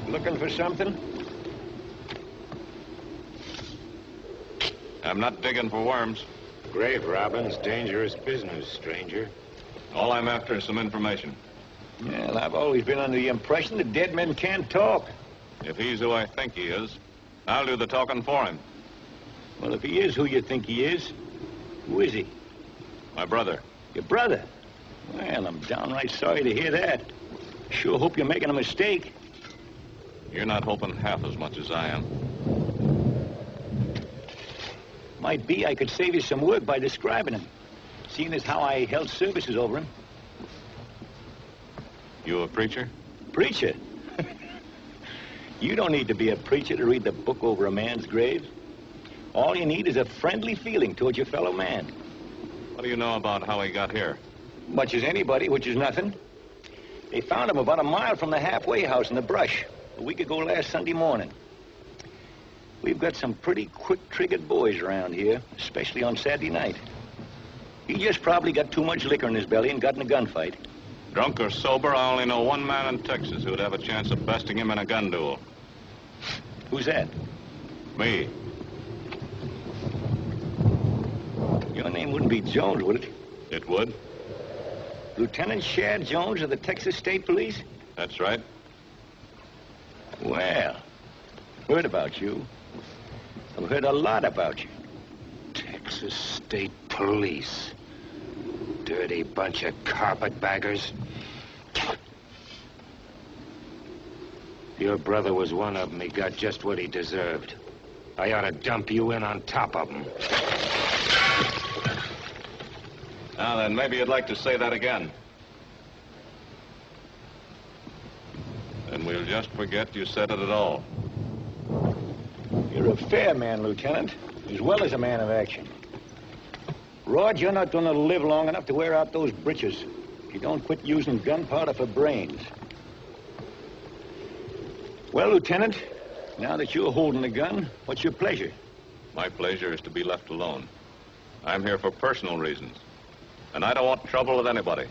Looking for something? I'm not digging for worms. Grave robbing's dangerous business, stranger. All I'm after is some information. Well, I've always been under the impression that dead men can't talk. If he's who I think he is, I'll do the talking for him. Well, if he is who you think he is, who is he? My brother. Your brother? Well, I'm downright sorry to hear that. Sure hope you're making a mistake. You're not hoping half as much as I am. Might be I could save you some work by describing him, seeing as how I held services over him. You a preacher? Preacher? You don't need to be a preacher to read the book over a man's grave. All you need is a friendly feeling towards your fellow man. What do you know about how he got here? Much as anybody, which is nothing. They found him about a mile from the halfway house in the brush a week ago last Sunday morning. We've got some pretty quick-triggered boys around here, especially on Saturday night. He just probably got too much liquor in his belly and got in a gunfight. Drunk or sober, I only know one man in Texas who'd have a chance of besting him in a gun duel. Who's that? Me. Your name wouldn't be Jones, would it? It would. Lieutenant Shad Jones of the Texas State Police? That's right. Well, heard about you. I've heard a lot about you. Texas State Police. Dirty bunch of carpetbaggers. Your brother was one of them. He got just what he deserved. I ought to dump you in on top of him. Now then, maybe you'd like to say that again. Then we'll just forget you said it at all. You're a fair man, Lieutenant, as well as a man of action. Rod, you're not going to live long enough to wear out those britches if you don't quit using gunpowder for brains. Well, Lieutenant, now that you're holding the gun, what's your pleasure? My pleasure is to be left alone. I'm here for personal reasons. And I don't want trouble with anybody.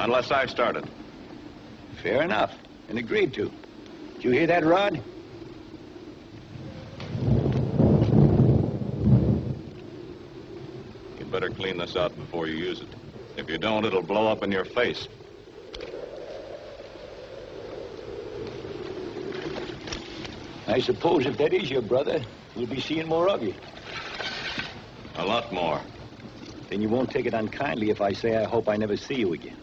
Unless I start it. Fair enough. And agreed to. Did you hear that, Rod? You better clean this out before you use it. If you don't, it'll blow up in your face. I suppose if that is your brother, we'll be seeing more of you. A lot more. Then you won't take it unkindly if I say I hope I never see you again.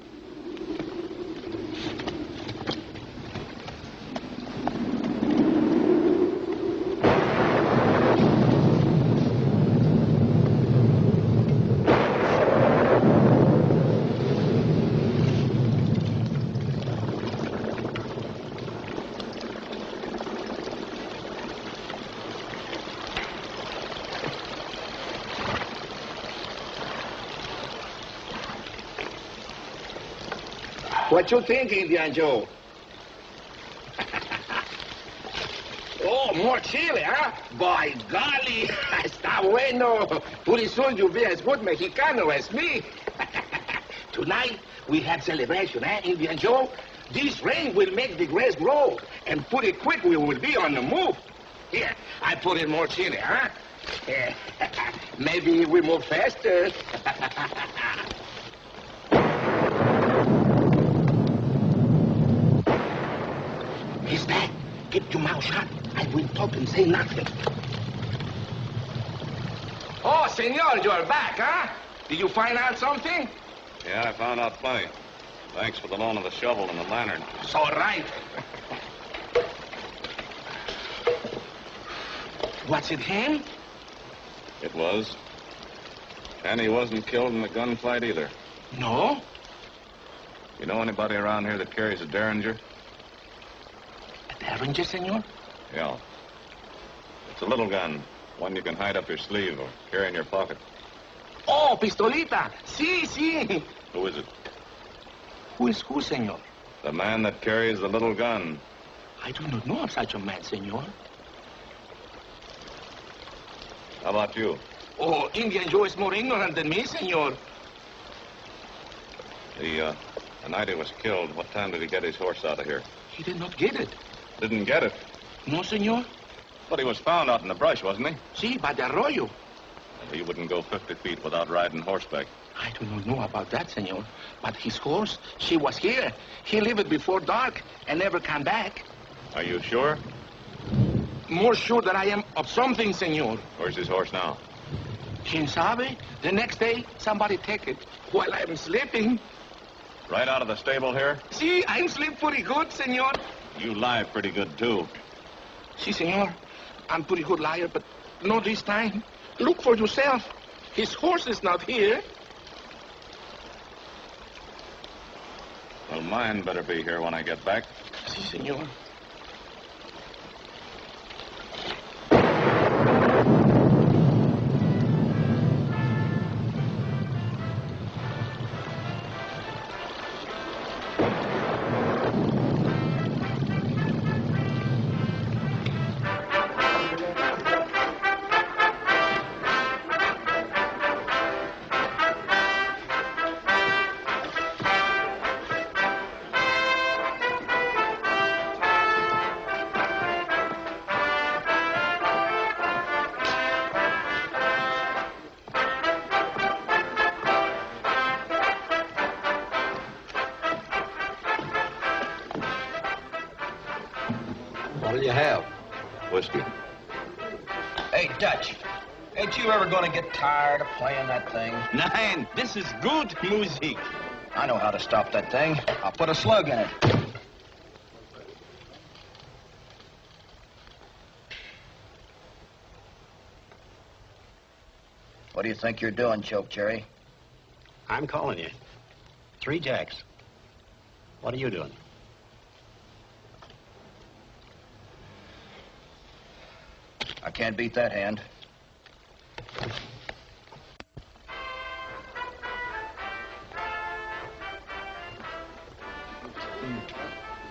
What you think, Indian Joe? Oh, more chili, huh? By golly, está bueno. Pretty soon you'll be as good Mexicano as me. Tonight, we have celebration, eh, Indian Joe? This rain will make the grass grow, and pretty quick we will be on the move. Here, I put in more chili, huh? Maybe we move faster. He's back. Keep your mouth shut. I will talk and say nothing. Oh, senor, you're back, huh? Did you find out something? Yeah, I found out plenty. Thanks for the loan of the shovel and the lantern. It's all right. Was it him? It was. And he wasn't killed in the gunfight either. No? You know anybody around here that carries a Derringer? Derringer, senor? Yeah. It's a little gun. One you can hide up your sleeve or carry in your pocket. Oh, pistolita. Sí, sí. Who is it? Who is who, senor? The man that carries the little gun. I do not know of such a man, senor. How about you? Oh, Indian Joe is more ignorant than me, senor. The night he was killed, what time did he get his horse out of here? He did not get it. Didn't get it? No, senor. But he was found out in the brush, wasn't he? Si, by the arroyo. He wouldn't go 50 feet without riding horseback. I do not know about that, senor. But his horse, she was here. He left before dark and never come back. Are you sure? More sure that I am of something, senor. Where's his horse now? Quien sabe? The next day, somebody take it while I'm sleeping. Right out of the stable here? See, I'm sleep pretty good, senor. You lie pretty good, too. See, senor, I'm pretty good liar, but not this time. Look for yourself. His horse is not here. Well, mine better be here when I get back. Si, senor. What'll you have? Whiskey. Hey, Dutch, ain't you ever gonna get tired of playing that thing? Nein, this is good music. I know how to stop that thing. I'll put a slug in it. What do you think you're doing, Choke Cherry? I'm calling you. 3 jacks. What are you doing? I can't beat that hand.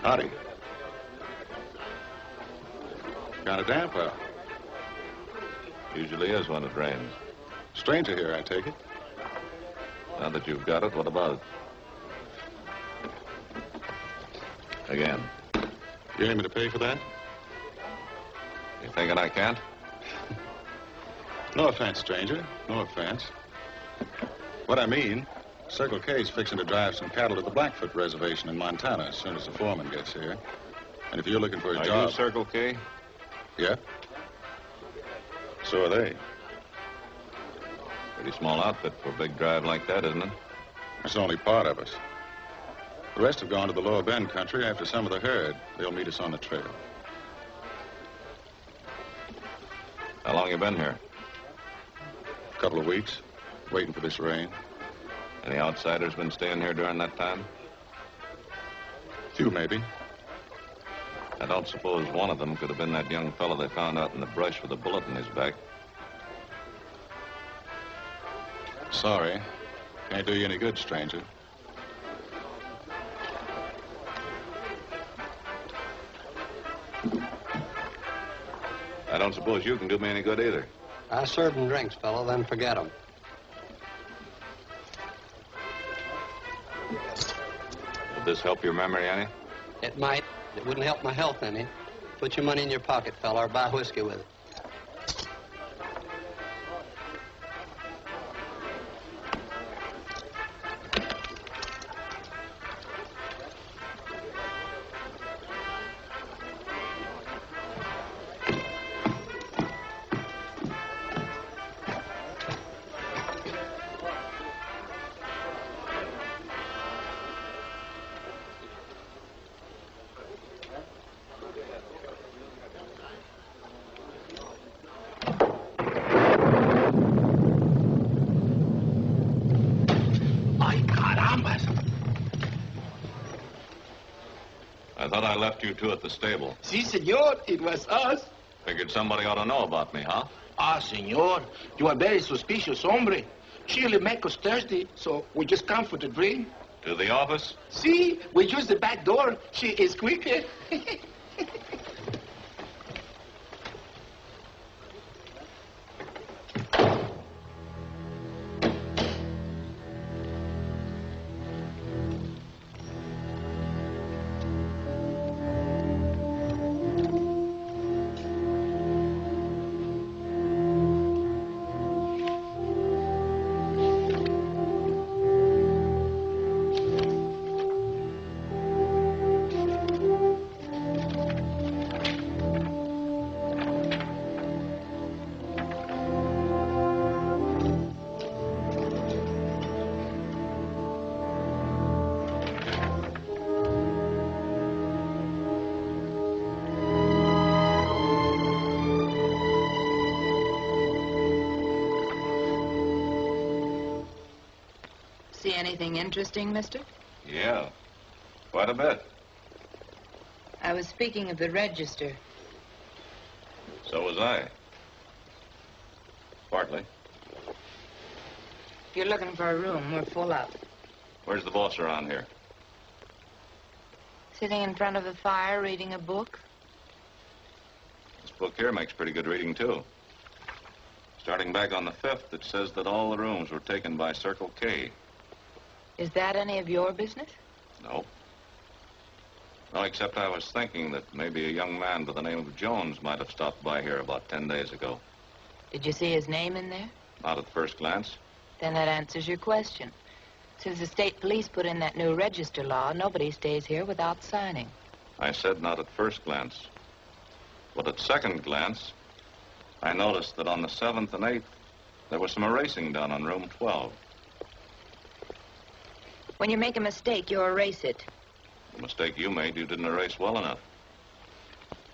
Howdy. Got a damp well. Usually is when it rains. Stranger here, I take it. Now that you've got it, what about it? Again. You aiming to pay for that? You thinking I can't? No offense, stranger. No offense. What I mean, Circle K's fixing to drive some cattle to the Blackfoot Reservation in Montana as soon as the foreman gets here. And if you're looking for a Are job... you Circle K? Yeah? So are they. Pretty small outfit for a big drive like that, isn't it? That's only part of us. The rest have gone to the Lower Bend country after some of the herd. They'll meet us on the trail. How long you been here? A couple of weeks, waiting for this rain. Any outsiders been staying here during that time? Few, maybe. I don't suppose one of them could have been that young fellow they found out in the brush with a bullet in his back. Sorry. Can't do you any good, stranger. I don't suppose you can do me any good either. I serve 'em drinks, fellow, then forget 'em. Would this help your memory any? It might. It wouldn't help my health any. Put your money in your pocket, fella, or buy whiskey with it. I thought I left you two at the stable. Si, senor, it was us. Figured somebody ought to know about me, huh? Ah, senor, you are very suspicious, hombre. She'll make us thirsty, so we just come for the drink. To the office? See, we use the back door. She is quicker. Anything interesting, mister? Yeah, quite a bit. I was speaking of the register. So was I. Partly. If you're looking for a room, we're full up. Where's the boss around here? Sitting in front of a fire, reading a book. This book here makes pretty good reading, too. Starting back on the 5th, it says that all the rooms were taken by Circle K. Is that any of your business? No. No, except I was thinking that maybe a young man by the name of Jones might have stopped by here about 10 days ago. Did you see his name in there? Not at first glance. Then that answers your question. Since the state police put in that new register law, nobody stays here without signing. I said not at first glance. But at second glance, I noticed that on the 7th and 8th, there was some erasing done on room 12. When you make a mistake, you erase it. The mistake you made, you didn't erase well enough.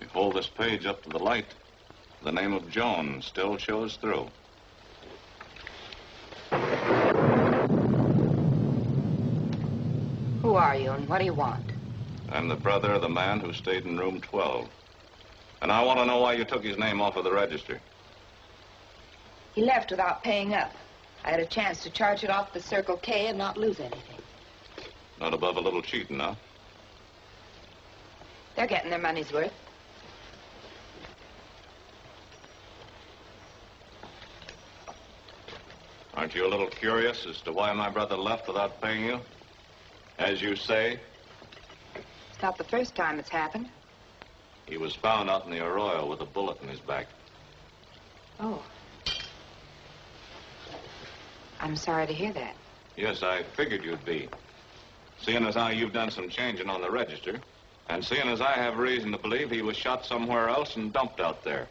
If you hold this page up to the light, the name of Jones still shows through. Who are you and what do you want? I'm the brother of the man who stayed in room 12. And I want to know why you took his name off of the register. He left without paying up. I had a chance to charge it off the Circle K and not lose anything. Not above a little cheating, huh? They're getting their money's worth. Aren't you a little curious as to why my brother left without paying you? As you say, It's not the first time it's happened. he was found out in the arroyo with a bullet in his back. Oh. I'm sorry to hear that. Yes, I figured you'd be. Seeing as how you've done some changing on the register, and seeing as I have reason to believe he was shot somewhere else and dumped out there.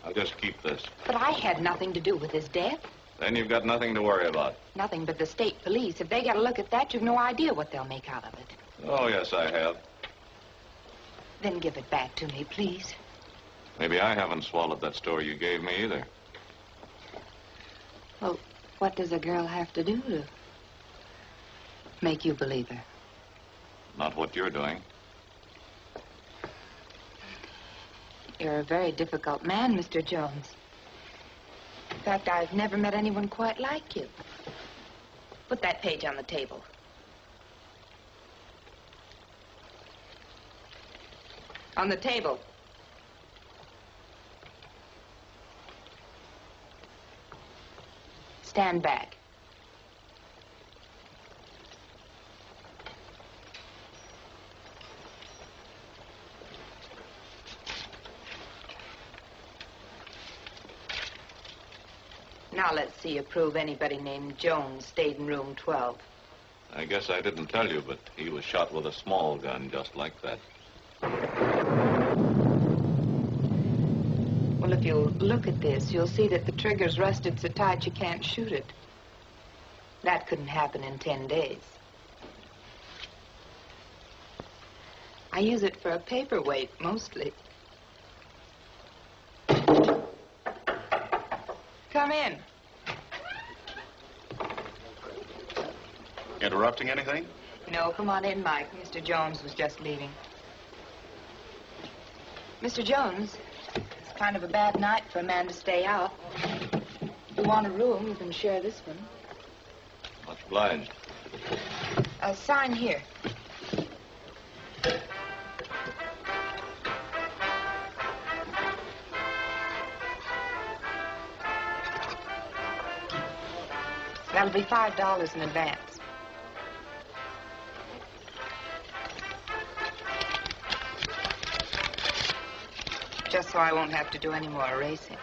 I'll just keep this. But I had nothing to do with his death. Then you've got nothing to worry about. Nothing but the state police. If they get a look at that, you've no idea what they'll make out of it. Oh, yes, I have. Then give it back to me, please. Maybe I haven't swallowed that story you gave me either. Well, what does a girl have to do to make you believe her? Not what you're doing. You're a very difficult man, Mr. Jones. In fact, I've never met anyone quite like you. Put that page on the table. On the table. Stand back. Now let's see you prove anybody named Jones stayed in room 12. I guess I didn't tell you, but he was shot with a small gun just like that. Well, if you'll look at this, you'll see that the trigger's rusted so tight you can't shoot it. That couldn't happen in 10 days. I use it for a paperweight, mostly. Come in. Interrupting anything? No, come on in, Mike. Mr. Jones was just leaving. Mr. Jones, it's kind of a bad night for a man to stay out. If you want a room, you can share this one. Much obliged. Sign here. That'll be $5 in advance. Just so I won't have to do any more erasing.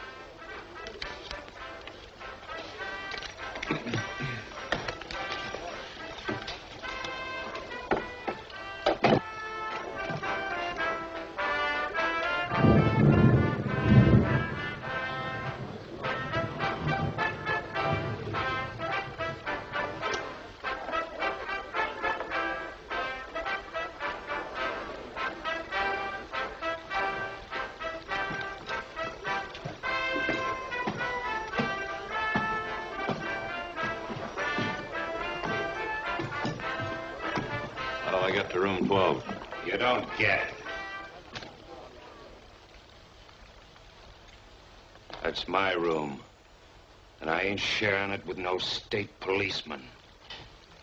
I get to room 12? You don't get. That's my room. And I ain't sharing it with no state policeman.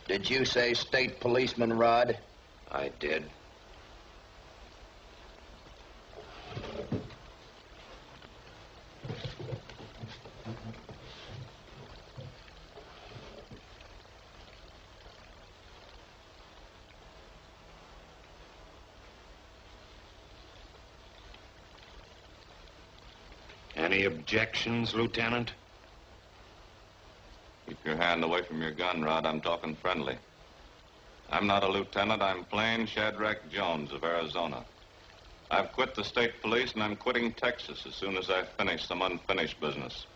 Did you say state policeman, Rod? I did. Any objections, Lieutenant? Keep your hand away from your gun, Rod. I'm talking friendly. I'm not a lieutenant. I'm plain Shadrach Jones of Arizona. I've quit the state police, and I'm quitting Texas as soon as I finish some unfinished business.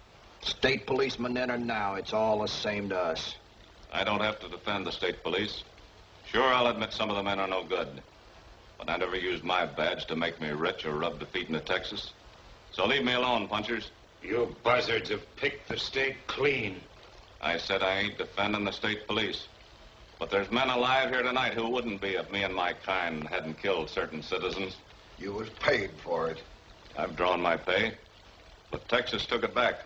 State policeman then or now, it's all the same to us. I don't have to defend the state police. Sure, I'll admit some of the men are no good. But I never used my badge to make me rich or rub defeat into Texas. So leave me alone, punchers. You buzzards have picked the state clean. I said I ain't defending the state police. But there's men alive here tonight who wouldn't be if me and my kind hadn't killed certain citizens. You was paid for it. I've drawn my pay, but Texas took it back.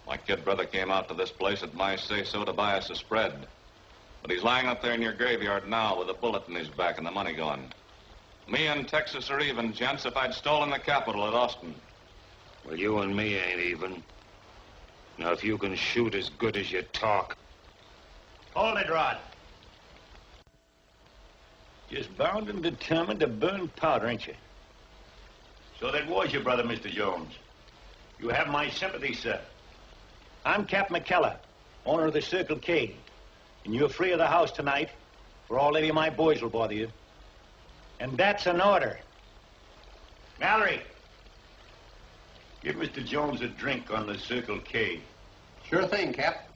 My kid brother came out to this place at my say-so to buy us a spread. But he's lying up there in your graveyard now with a bullet in his back and the money gone. Me and Texas are even, gents, if I'd stolen the Capitol at Austin. Well, you and me ain't even. Now, if you can shoot as good as you talk. Hold it, Rod. Just bound and determined to burn powder, ain't you? So that was your brother, Mr. Jones. You have my sympathy, sir. I'm Cap McKellar, owner of the Circle K. And you're free of the house tonight, or all any of my boys will bother you. And that's an order. Mallory, give Mr. Jones a drink on the Circle K. Sure thing, Cap.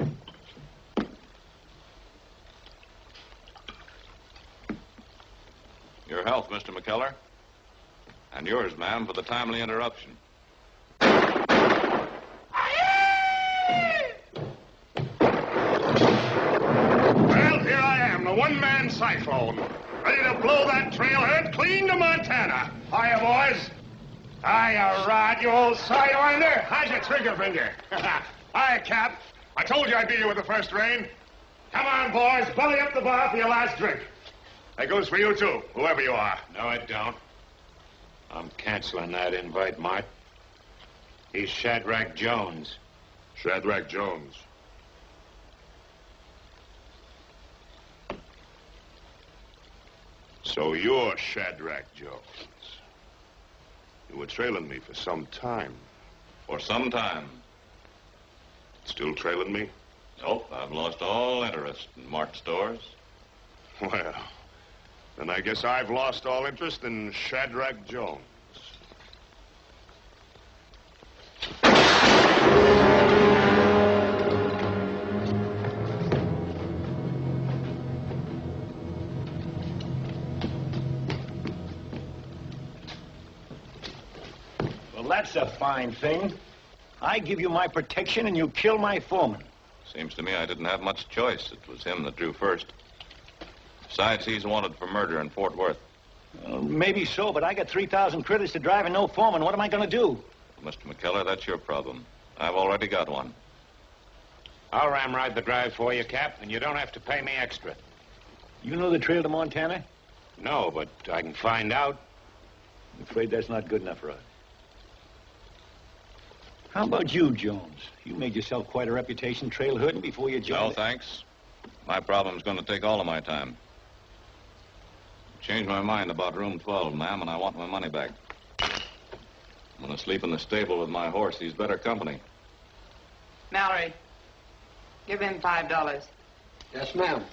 Your health, Mr. McKellar. And yours, ma'am, for the timely interruption. Well, here I am, the one-man cyclone. Ready to blow that trailhead clean to Montana. Hiya, boys. Hiya, Rod, you old sidewinder. How's your trigger finger? Hiya, Cap. I told you I'd be here with the first rain. Come on, boys. Belly up the bar for your last drink. That goes for you, too, whoever you are. No, it don't. I'm canceling that invite, Mart. He's Hadrach Jones. Hadrach Jones. So you're Hadrach Jones. You were trailing me for some time. For some time. Still trailing me? Nope, I've lost all interest in Mart stores. Well, then I guess I've lost all interest in Hadrach Jones. Well, that's a fine thing. I give you my protection and you kill my foreman. Seems to me I didn't have much choice. It was him that drew first. Besides, he's wanted for murder in Fort Worth. Well, maybe so, but I got 3,000 critters to drive and no foreman. What am I going to do? Mr. McKellar, that's your problem. I've already got one. I'll ramride the drive for you, Cap, and you don't have to pay me extra. You know the trail to Montana? No, but I can find out. I'm afraid that's not good enough, Rod. How about you, Jones? You made yourself quite a reputation trail herding before you joined. No, thanks. My problem's going to take all of my time. Changed my mind about room 12, ma'am, and I want my money back. I'm going to sleep in the stable with my horse. He's better company. Mallory, give him $5. Yes, ma'am.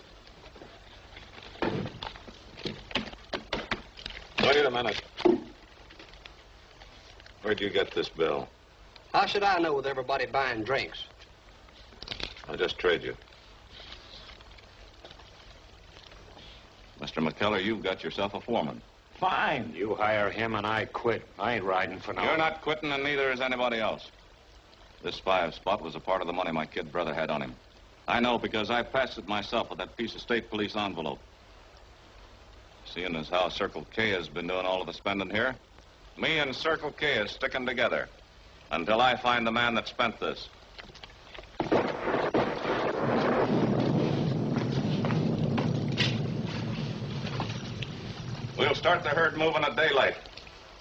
Wait a minute. Where'd you get this bill? How should I know with everybody buying drinks? I'll just trade you. Mr. McKellar, you've got yourself a foreman. Fine. You hire him and I quit. I ain't riding for no... You're not quitting, and neither is anybody else. This 5 spot was a part of the money my kid brother had on him. I know because I passed it myself with that piece of state police envelope. Seeing as how Circle K has been doing all of the spending here, me and Circle K is sticking together until I find the man that spent this. We'll start the herd moving at daylight.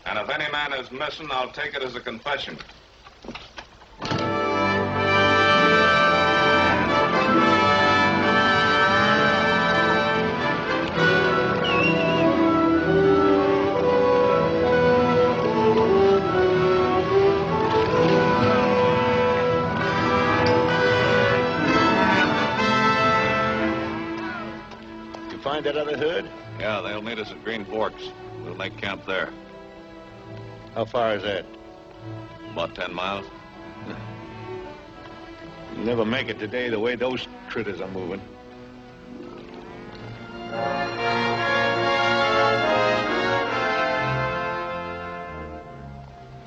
And if any man is missing, I'll take it as a confession. You find that other herd? Yeah, they'll meet us at Green Forks. We'll make camp there. How far is that? About 10 miles. You'll never make it today the way those critters are moving.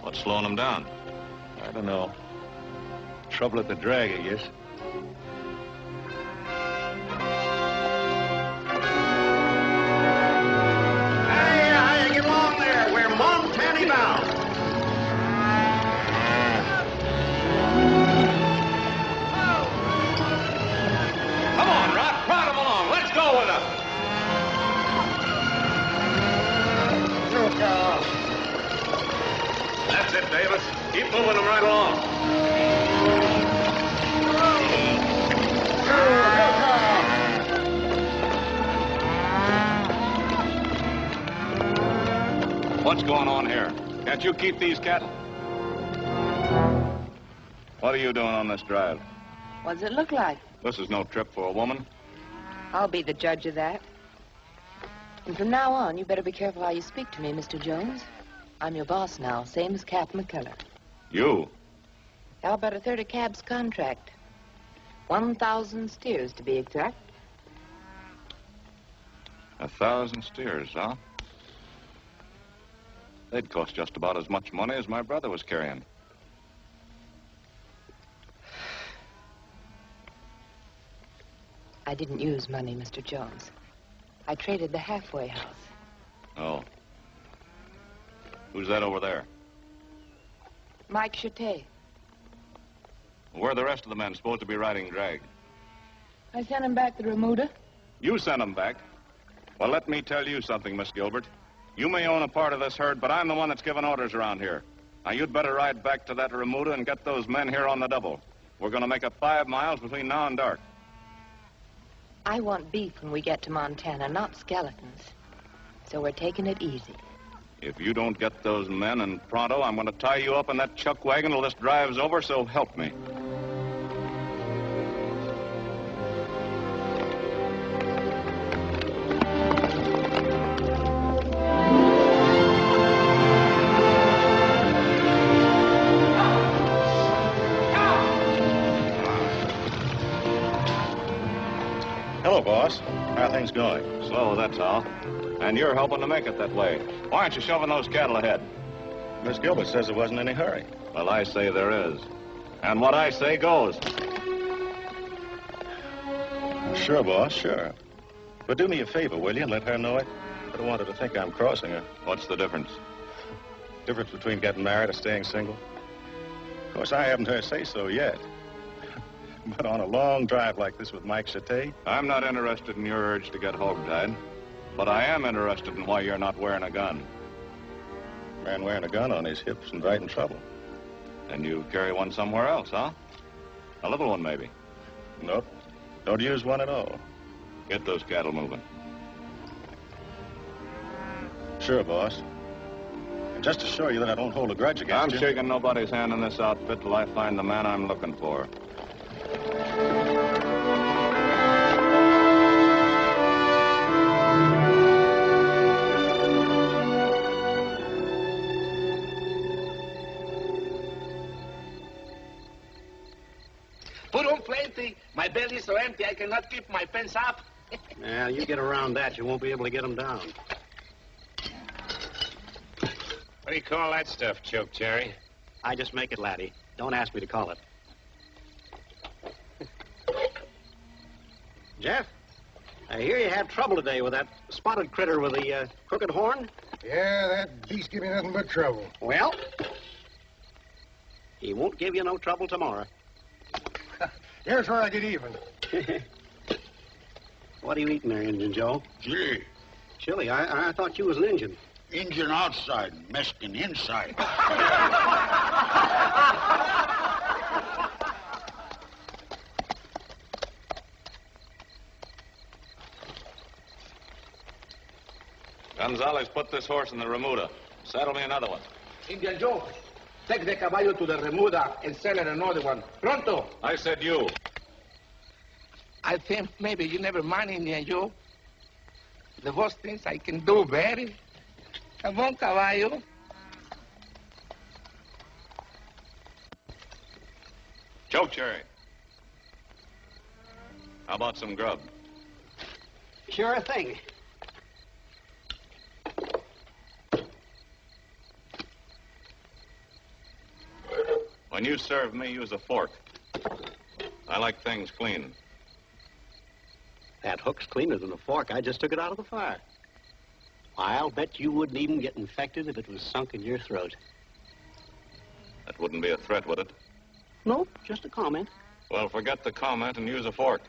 What's slowing them down? I don't know. Trouble at the drag, I guess. Hey, how you get along there? We're Montana bound. Come on, Rod. Prod them along. Let's go with them. That's it, Davis. Keep moving them right along. What's going on here? Can't you keep these cattle? What are you doing on this drive? What does it look like? This is no trip for a woman. I'll be the judge of that. And from now on, you better be careful how you speak to me, Mr. Jones. I'm your boss now, same as Captain McKellar. You? How about a third of Cab's contract? 1,000 steers, to be exact. 1,000 steers, huh? They'd cost just about as much money as my brother was carrying. I didn't use money, Mr. Jones. I traded the halfway house. Oh. Who's that over there? Mike Chate. Where are the rest of the men supposed to be riding drag? I sent him back to Remuda. You sent them back. Well, let me tell you something, Miss Gilbert. You may own a part of this herd, but I'm the one that's giving orders around here. Now, you'd better ride back to that Remuda and get those men here on the double. We're going to make up 5 miles between now and dark. I want beef when we get to Montana, not skeletons. So we're taking it easy. If you don't get those men and pronto, I'm going to tie you up in that chuck wagon till this drive's over, so help me. Hello, boss. How are things going? Slow, that's all. And you're helping to make it that way. Why aren't you shoving those cattle ahead? Miss Gilbert says there wasn't any hurry. Well, I say there is. And what I say goes. Sure, boss, sure. But do me a favor, will you, and let her know it? I don't want her to think I'm crossing her. What's the difference? Difference between getting married or staying single? Of course, I haven't heard say so yet. But on a long drive like this with Mike Chate, I'm not interested in your urge to get hog-tied. But I am interested in why you're not wearing a gun. man wearing a gun on his hips and right in trouble. Then you carry one somewhere else, huh? A little one, maybe. Nope. Don't use one at all. Get those cattle moving. Sure, boss. And just to show you that I don't hold a grudge against you... I'm shaking nobody's hand in this outfit till I find the man I'm looking for. Put on plenty. My belly's so empty I cannot keep my pants up. Yeah, you get around that, you won't be able to get them down. What do you call that stuff, Choke Cherry? I just make it, laddie. Don't ask me to call it. Jeff? I hear you had trouble today with that spotted critter with the crooked horn. Yeah, that beast give me nothing but trouble. Well, he won't give you no trouble tomorrow. Here's where I get even. What are you eating there, Injun Joe? Gee. Chili, I thought you was an Injun. Injun outside, Mexican inside. Gonzalez, put this horse in the remuda. Saddle me another one. Indian Joe, take the caballo to the remuda and sell it another one. Pronto. I said you. I think maybe you never mind, Indian Joe. The worst things I can do, very. Come on, caballo. Choke cherry. How about some grub? Sure thing. When you serve me, use a fork. I like things clean. That hook's cleaner than a fork. I just took it out of the fire. I'll bet you wouldn't even get infected if it was sunk in your throat. That wouldn't be a threat, would it? Nope, just a comment. Well, forget the comment and use a fork.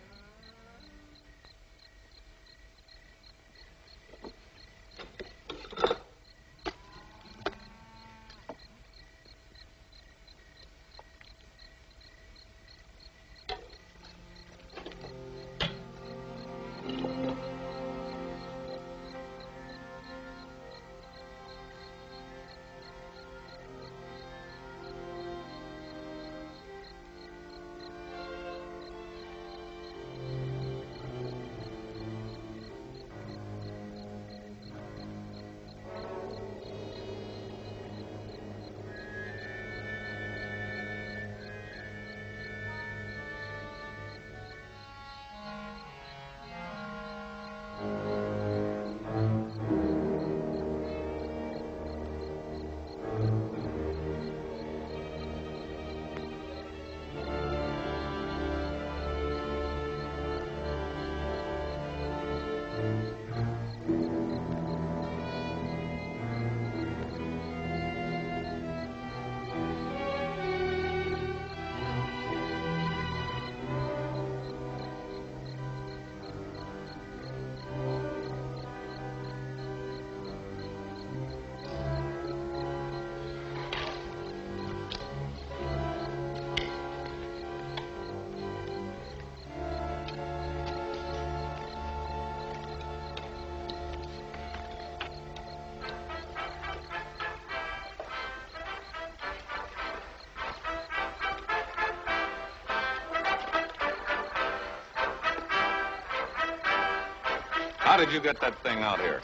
How did you get that thing out here?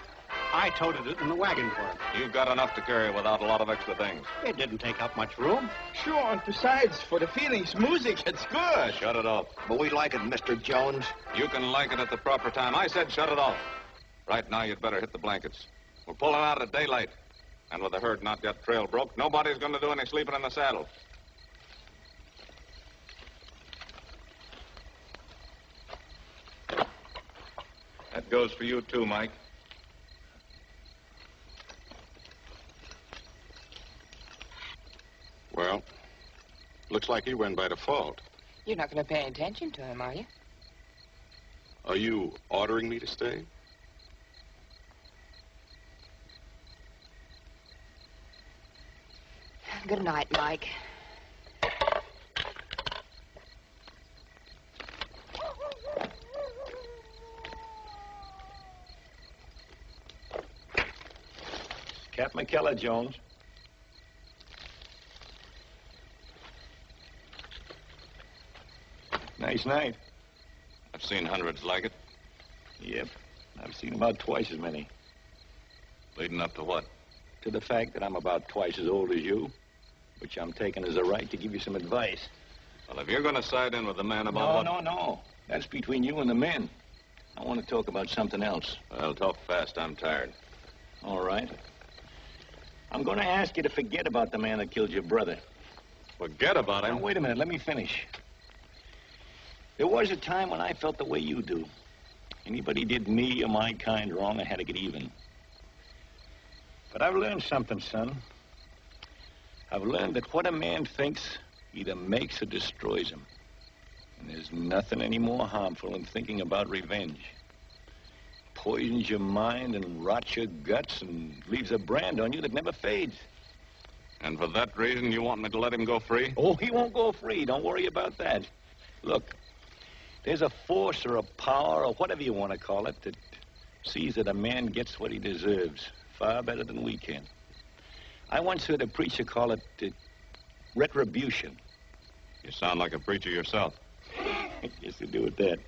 I toted it in the wagon for him. You've got enough to carry without a lot of extra things. It didn't take up much room. Sure, and besides, for the feelings music, it's good. Shut it off. But we like it, Mr. Jones. You can like it at the proper time. I said shut it off. Right now, you'd better hit the blankets. We're pulling out at daylight. And with the herd not yet trail broke, nobody's going to do any sleeping in the saddle. That goes for you, too, Mike. Well, looks like he went by default. You're not going to pay attention to him, are you? Are you ordering me to stay? Good night, Mike. Cap McKellar, Jones. Nice night. I've seen hundreds like it. Yep. I've seen about twice as many. Leading up to what? To the fact that I'm about twice as old as you, which I'm taking as a right to give you some advice. Well, if you're going to side in with the man about No. That's between you and the men. I want to talk about something else. Well, talk fast. I'm tired. All right. I'm going to ask you to forget about the man that killed your brother. Forget about him? Now, wait a minute. Let me finish. There was a time when I felt the way you do. Anybody did me or my kind wrong, I had to get even. But I've learned something, son. I've learned that what a man thinks either makes or destroys him. And there's nothing any more harmful than thinking about revenge. Poisons your mind and rots your guts and leaves a brand on you that never fades. And for that reason, you want me to let him go free? Oh, he won't go free. Don't worry about that. Look, there's a force or a power or whatever you want to call it that sees that a man gets what he deserves far better than we can. I once heard a preacher call it retribution. You sound like a preacher yourself. I guess to do with that.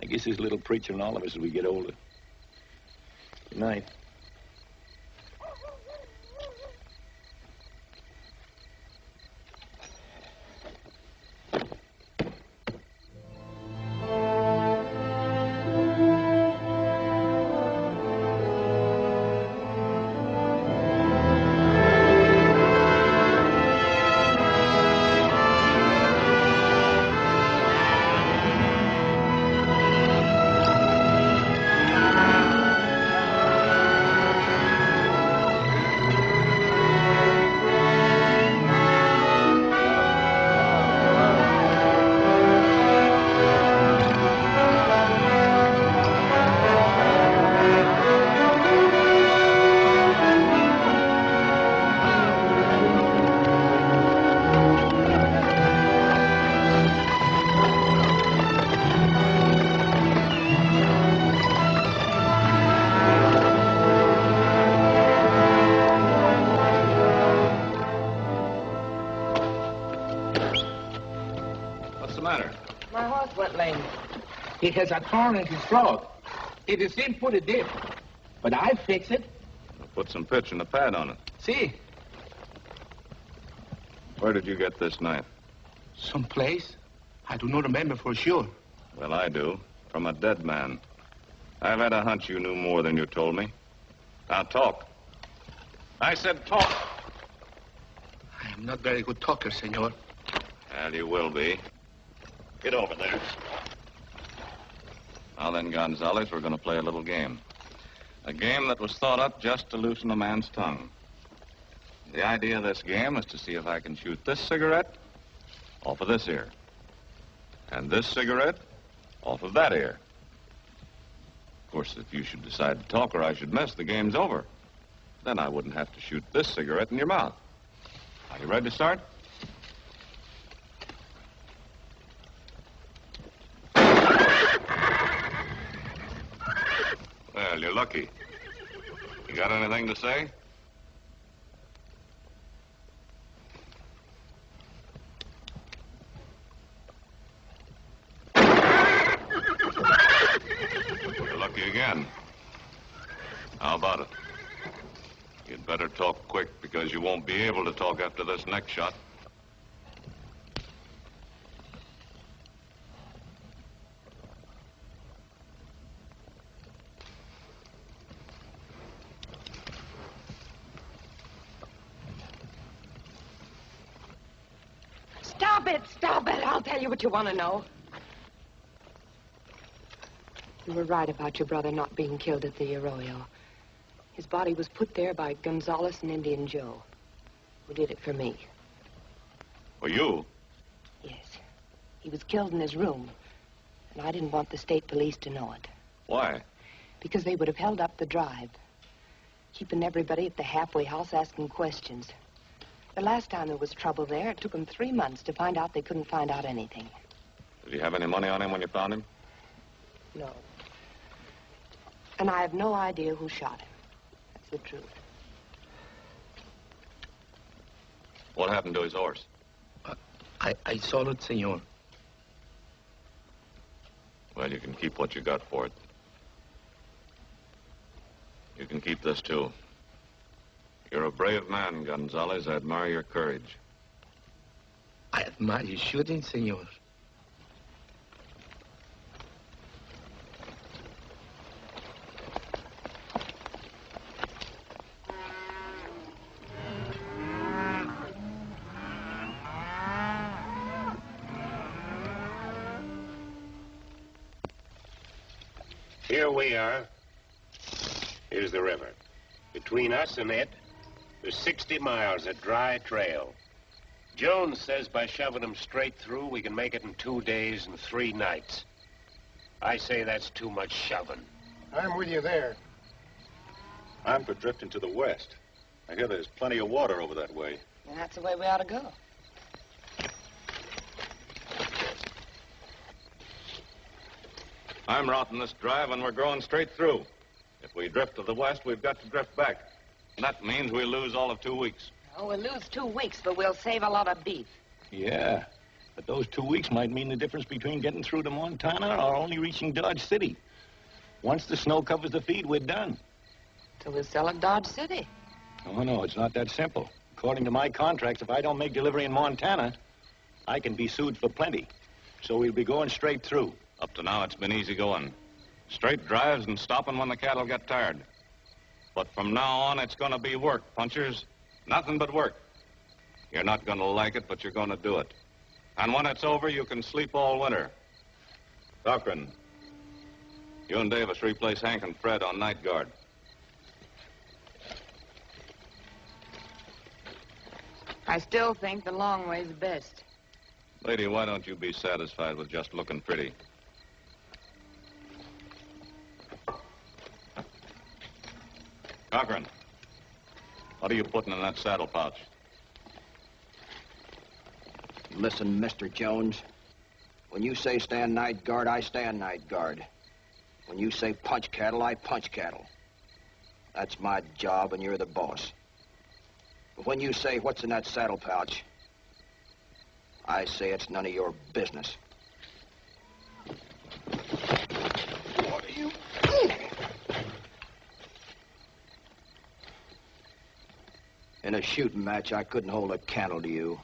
I guess there's a little preacher in all of us as we get older. Good night. He has a thorn in his throat. It is him put it there. But I fix it. I'll put some pitch and a pad on it. See? Where did you get this knife? Someplace. I do not remember for sure. Well, I do. From a dead man. I've had a hunch you knew more than you told me. Now talk. I said talk. I am not very good talker, senor. Well, you will be. Get over there. Now then, Gonzalez, we're going to play a little game. A game that was thought up just to loosen a man's tongue. The idea of this game is to see if I can shoot this cigarette off of this ear. And this cigarette off of that ear. Of course, if you should decide to talk or I should miss, the game's over. Then I wouldn't have to shoot this cigarette in your mouth. Are you ready to start? Well, you're lucky. You got anything to say? You're lucky again. How about it? You'd better talk quick because you won't be able to talk after this next shot. Stop it. I'll tell you what you want to know. You were right about your brother not being killed at the arroyo. His body was put there by Gonzalez and Indian Joe, who did it for me. For you? Yes. He was killed in his room, and I didn't want the state police to know it. Why? Because they would have held up the drive, keeping everybody at the halfway house asking questions. The last time there was trouble there, it took them 3 months to find out they couldn't find out anything. Did you have any money on him when you found him? No. And I have no idea who shot him. That's the truth. What happened to his horse? I sold it, senor. Well, you can keep what you got for it. You can keep this, too. You're a brave man, Gonzalez. I admire your courage. I admire your shooting, senor. Here we are. Here's the river. Between us and it, there's 60 miles of dry trail. Jones says by shoving them straight through, we can make it in 2 days and 3 nights. I say that's too much shoving. I'm with you there. I'm for drifting to the west. I hear there's plenty of water over that way. And that's the way we ought to go. I'm routing this drive, and we're going straight through. If we drift to the west, we've got to drift back. And that means we'll lose all of 2 weeks. Oh, we'll lose 2 weeks, but we'll save a lot of beef. Yeah, but those 2 weeks might mean the difference between getting through to Montana or only reaching Dodge City. Once the snow covers the feed, we're done. So we'll sell at Dodge City. Oh, no, it's not that simple. According to my contracts, if I don't make delivery in Montana, I can be sued for plenty. So we'll be going straight through. Up to now, it's been easy going. Straight drives and stopping when the cattle get tired. But from now on, it's going to be work, punchers. Nothing but work. You're not going to like it, but you're going to do it. And when it's over, you can sleep all winter. Cochran, you and Davis replace Hank and Fred on night guard. I still think the long way's best. Lady, why don't you be satisfied with just looking pretty? Cochran, what are you putting in that saddle pouch? Listen, Mr. Jones. When you say stand night guard, I stand night guard. When you say punch cattle, I punch cattle. That's my job, and you're the boss. But when you say what's in that saddle pouch, I say it's none of your business. What are you... In a shooting match, I couldn't hold a candle to you.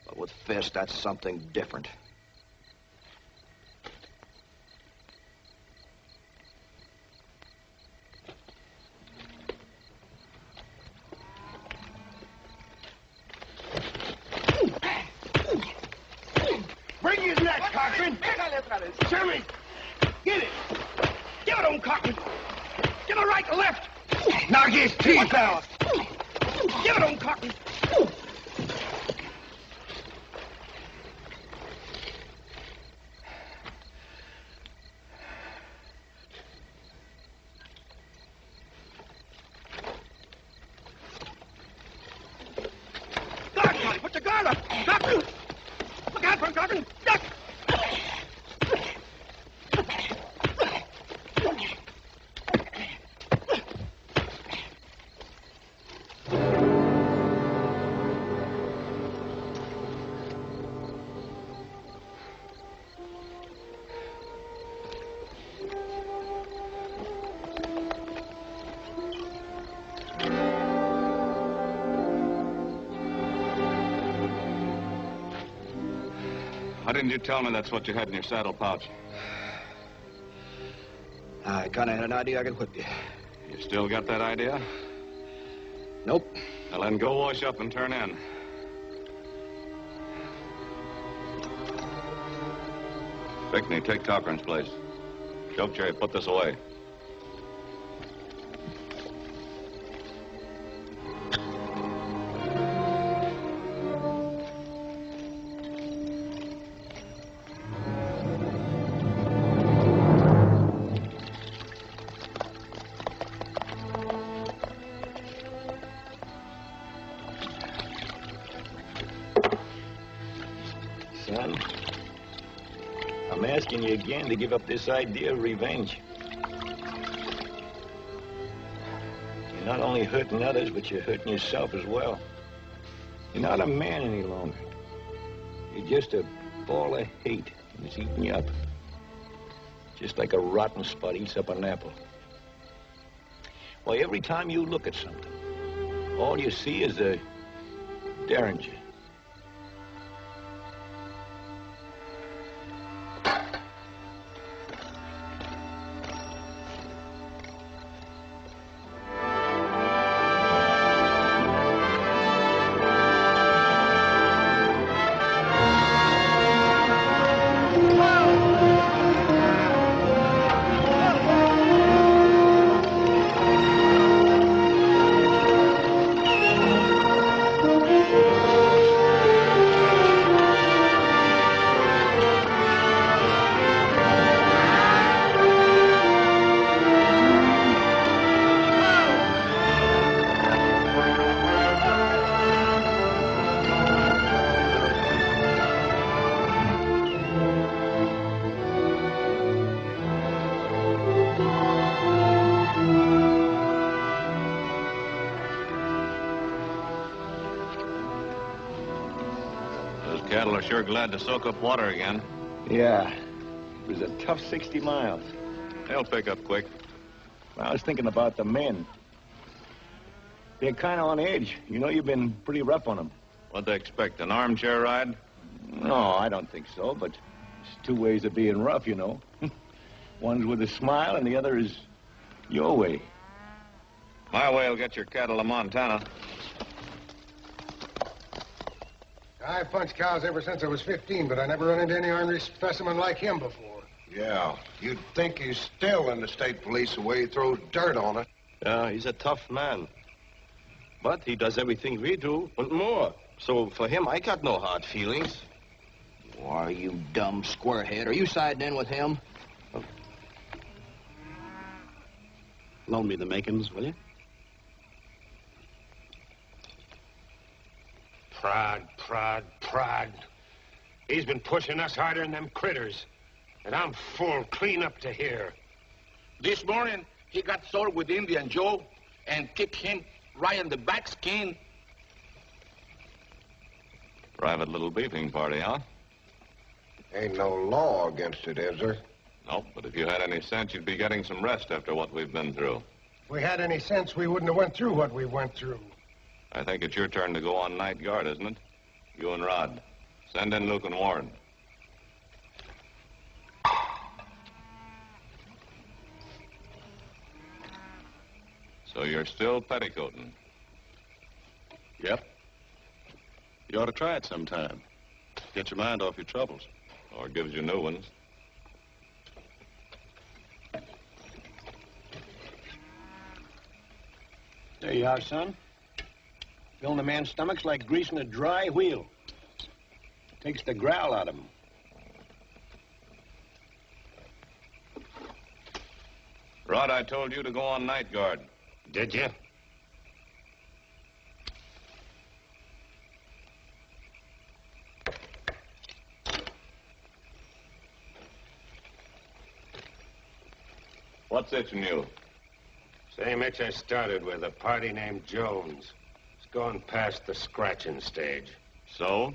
But with fists, that's something different. Bring his neck, Cochran. Jimmy, get it. Give it on, Cochran. Give it right to left. Knock his teeth out. Give it on, Cochran. Guard, Cochran. Put your guard up. Cochran. Look out for him, Cochran. Duck. Why didn't you tell me that's what you had in your saddle pouch? I kind of had an idea I could whip you. You still got that idea? Nope. Well, then go wash up and turn in. Pickney, take Cochran's place. Choke Cherry, put this away. Son, I'm asking you again to give up this idea of revenge. You're not only hurting others, but you're hurting yourself as well. You're not a man any longer. You're just a ball of hate, and it's eating you up. Just like a rotten spot eats up an apple. Why, every time you look at something, all you see is a derringer. cattle are sure glad to soak up water again. Yeah. It was a tough 60 miles. They'll pick up quick. Well, I was thinking about the men. They're kind of on edge. You know, you've been pretty rough on them. What'd they expect, an armchair ride? No, I don't think so, but there's two ways of being rough, you know. One's with a smile, and the other is your way. My way will get your cattle to Montana. I've punched cows ever since I was 15, but I never run into any ornery specimen like him before. Yeah, you'd think he's still in the state police the way he throws dirt on it. Yeah, he's a tough man. But he does everything we do and more. So for him, I got no hard feelings. Why, you dumb squarehead. Are you siding in with him? Loan me the makings, will you? Prod. He's been pushing us harder than them critters. And I'm full clean up to here. This morning, he got sore with Indian Joe and kicked him right in the back skin. Private little beefing party, huh? Ain't no law against it, is there? Nope, but if you had any sense, you'd be getting some rest after what we've been through. If we had any sense, we wouldn't have went through what we went through. I think it's your turn to go on night guard, isn't it? You and Rod. Send in Luke and Warren. So you're still petticoating? Yep. You ought to try it sometime. Get your mind off your troubles. Or it gives you new ones. There you are, son. Filling a man's stomach's like greasing a dry wheel. Takes the growl out of him. Rod, I told you to go on night guard. Did you? What's itching you? Same itch I started with, a party named Jones. It's gone past the scratching stage. So?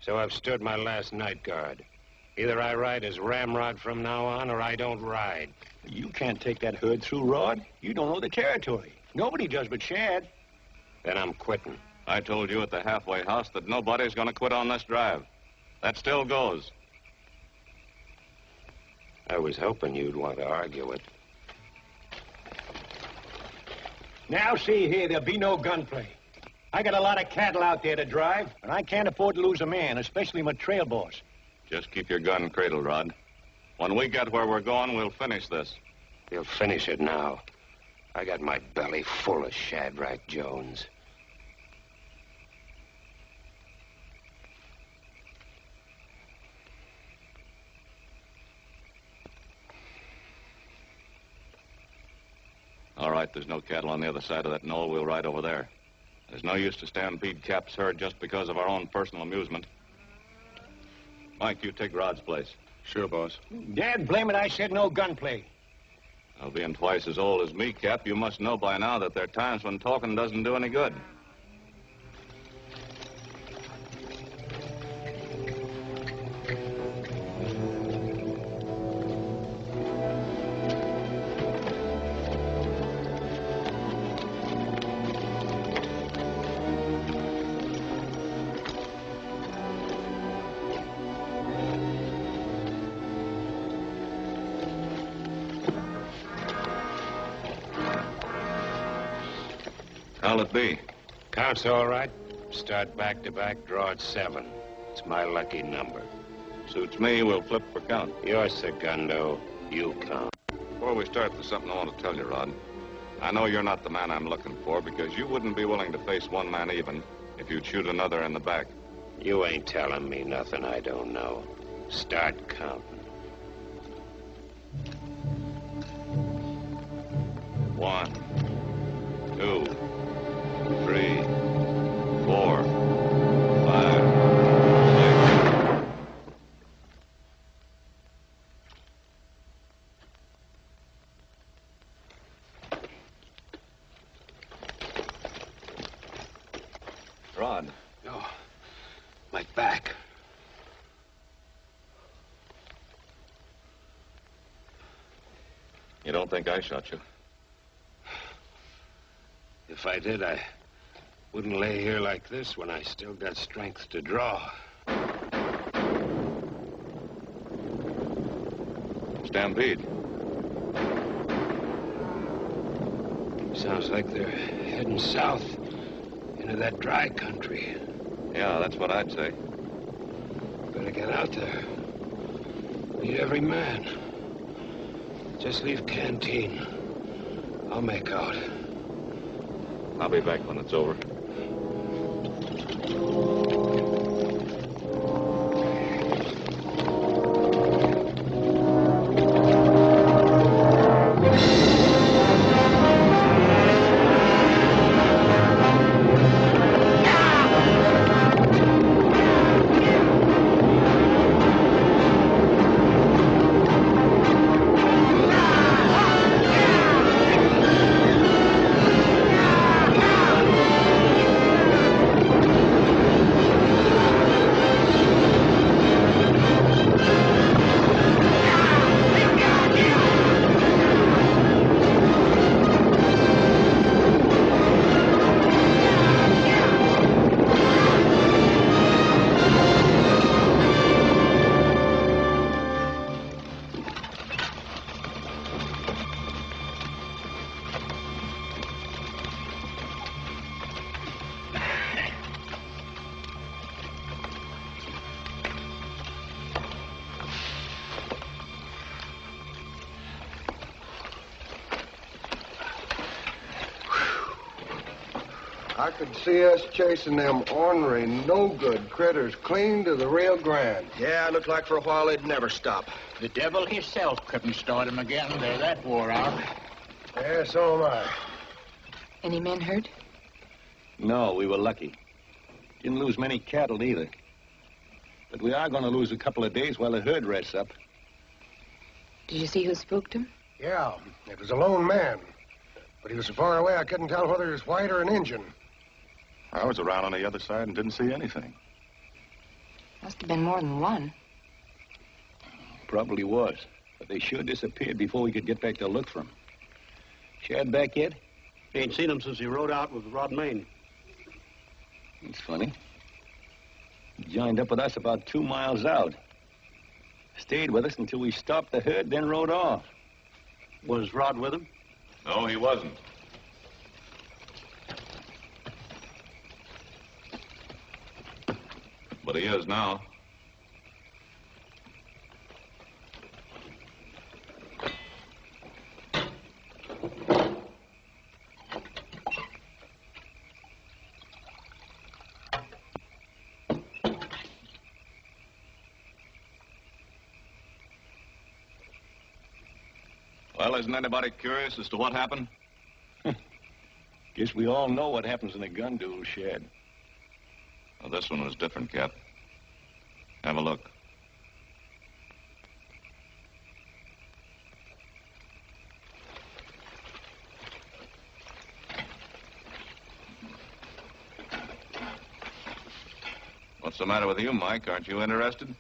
So I've stood my last night guard. Either I ride as ramrod from now on, or I don't ride. You can't take that herd through, Rod. You don't know the territory. Nobody does but Shad. Then I'm quitting. I told you at the halfway house that nobody's going to quit on this drive. That still goes. I was hoping you'd want to argue it. Now, see here, there'll be no gunplay. I got a lot of cattle out there to drive, and I can't afford to lose a man, especially my trail boss. Just keep your gun cradled, Rod. When we get where we're going, we'll finish this. You'll finish it now. I got my belly full of Hadrach Jones. All right, there's no cattle on the other side of that knoll. We'll ride over there. There's no use to stampede Cap's herd just because of our own personal amusement. Mike, you take Rod's place. Sure, boss. Dad, blame it, I said no gunplay. Now, being twice as old as me, Cap, you must know by now that there are times when talking doesn't do any good. How'll it be? Count's all right. Start back to back, draw at 7. It's my lucky number. Suits me. We'll flip for count. You're segundo. You count. Before we start, there's something I want to tell you, Rod. I know you're not the man I'm looking for because you wouldn't be willing to face one man even if you'd shoot another in the back. You ain't telling me nothing I don't know. Start counting. 1, 2, 3, 4, 5, 6. Rod. Oh, my back. think I shot you. If I did, I wouldn't lay here like this when I still got strength to draw. Stampede. Sounds like they're heading south into that dry country. Yeah, that's what I'd say. Better get out there. Need every man. Just leave canteen. I'll make out. I'll be back when it's over. I could see us chasing them ornery, no-good critters clean to the Rio Grande. Yeah, it looked like for a while they'd never stop. The devil himself couldn't start them again. They're that wore out. Yeah, so am I. Any men hurt? No, we were lucky. Didn't lose many cattle either. But we are going to lose a couple of days while the herd rests up. Did you see who spooked him? Yeah, it was a lone man. But he was so far away I couldn't tell whether he was white or an Injun. I was around on the other side and didn't see anything. Must have been more than one. Probably was. But they sure disappeared before we could get back to look for them. Shad back yet? Ain't seen him since he rode out with Rod Main. It's funny. He joined up with us about 2 miles out. Stayed with us until we stopped the herd, then rode off. Was Rod with him? No, he wasn't. But he is now. Well, isn't anybody curious as to what happened? Guess we all know what happens in a gun duel, Shad. Well, this one was different, Cap. Have a look. What's the matter with you, Mike? Aren't you interested?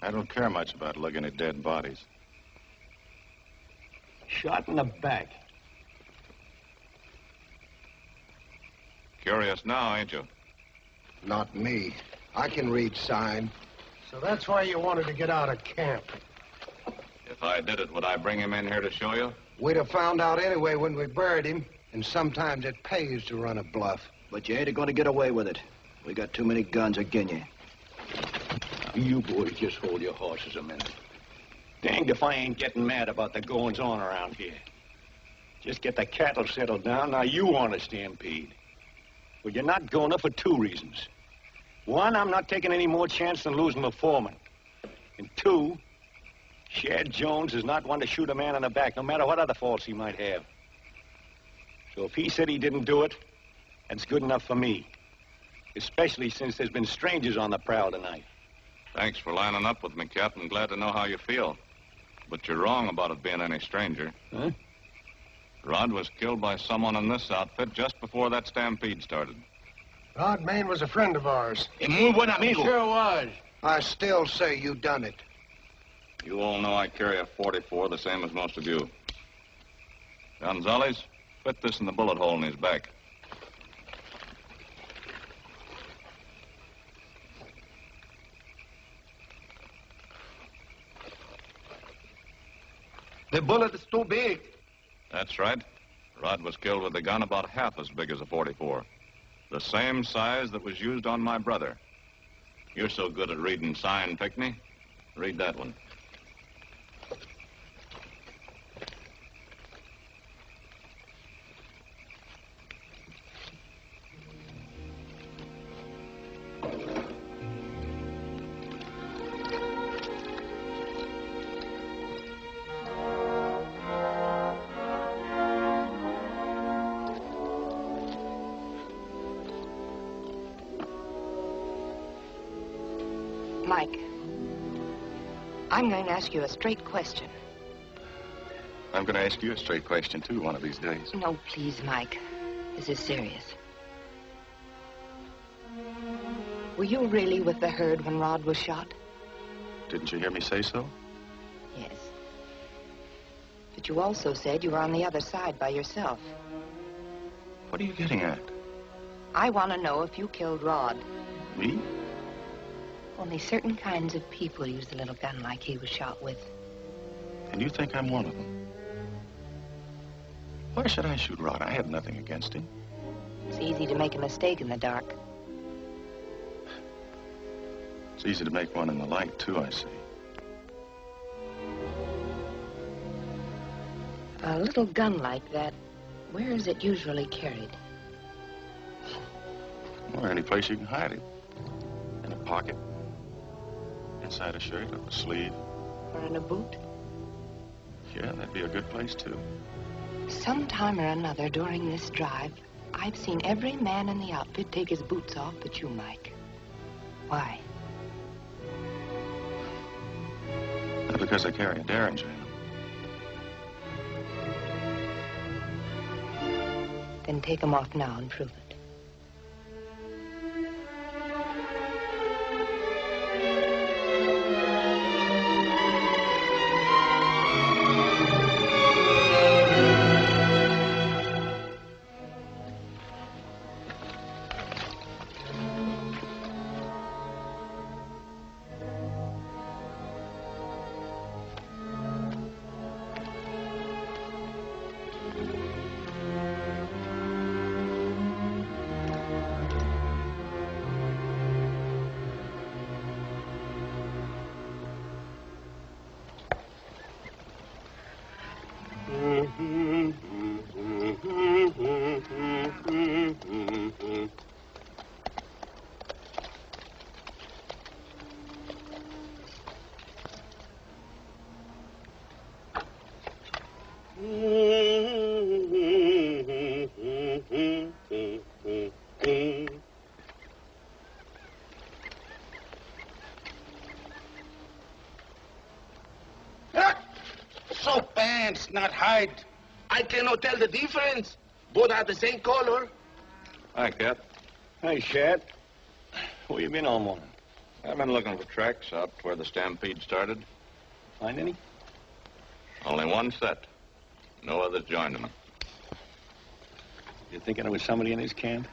I don't care much about looking at dead bodies. Shot in the back. Curious now, ain't you? Not me. I can read sign. So that's why you wanted to get out of camp. If I did it, would I bring him in here to show you? We'd have found out anyway when we buried him, and sometimes it pays to run a bluff. But you ain't going to get away with it. We got too many guns agin you. You boys just hold your horses a minute. Danged if I ain't getting mad about the goings-on around here. Just get the cattle settled down, now you want a stampede. Well, you're not going to for 2 reasons. 1, I'm not taking any more chance than losing the foreman. And 2, Shad Jones is not one to shoot a man in the back, no matter what other faults he might have. So if he said he didn't do it, that's good enough for me. Especially since there's been strangers on the prowl tonight. Thanks for lining up with me, Captain. Glad to know how you feel. But you're wrong about it being any stranger. Huh? Rod was killed by someone in this outfit just before that stampede started. Rod Main was a friend of ours. Muy buen amigo. Sure was. I still say you done it. You all know I carry a .44, the same as most of you. Gonzalez, fit this in the bullet hole in his back. The bullet is too big. That's right. Rod was killed with a gun about half as big as a .44. The same size that was used on my brother. You're so good at reading sign, Pickney. Read that one. Mike, I'm going to ask you a straight question. I'm going to ask you a straight question, too, one of these days. No, please, Mike. This is serious. Were you really with the herd when Rod was shot? Didn't you hear me say so? Yes. But you also said you were on the other side by yourself. What are you getting at? I want to know if you killed Rod. Me? Only certain kinds of people use the little gun like he was shot with. And you think I'm one of them? Why should I shoot Rod? I have nothing against him. It's easy to make a mistake in the dark. It's easy to make one in the light, too, I see. A little gun like that, where is it usually carried? Well, any place you can hide it. In a pocket. Inside a shirt, up a sleeve. Or in a boot? Yeah, that'd be a good place, too. Sometime or another during this drive, I've seen every man in the outfit take his boots off but you, Mike. Why? Because I carry a derringer in them. Then take them off now and prove it. So pants, not hide. I cannot tell the difference. Both are the same color. Hi, Cap. Hey, Shad. Where you been all morning? I've been looking for tracks out where the stampede started. Find any? Only one set. No others joined them. You thinking there was somebody in this camp?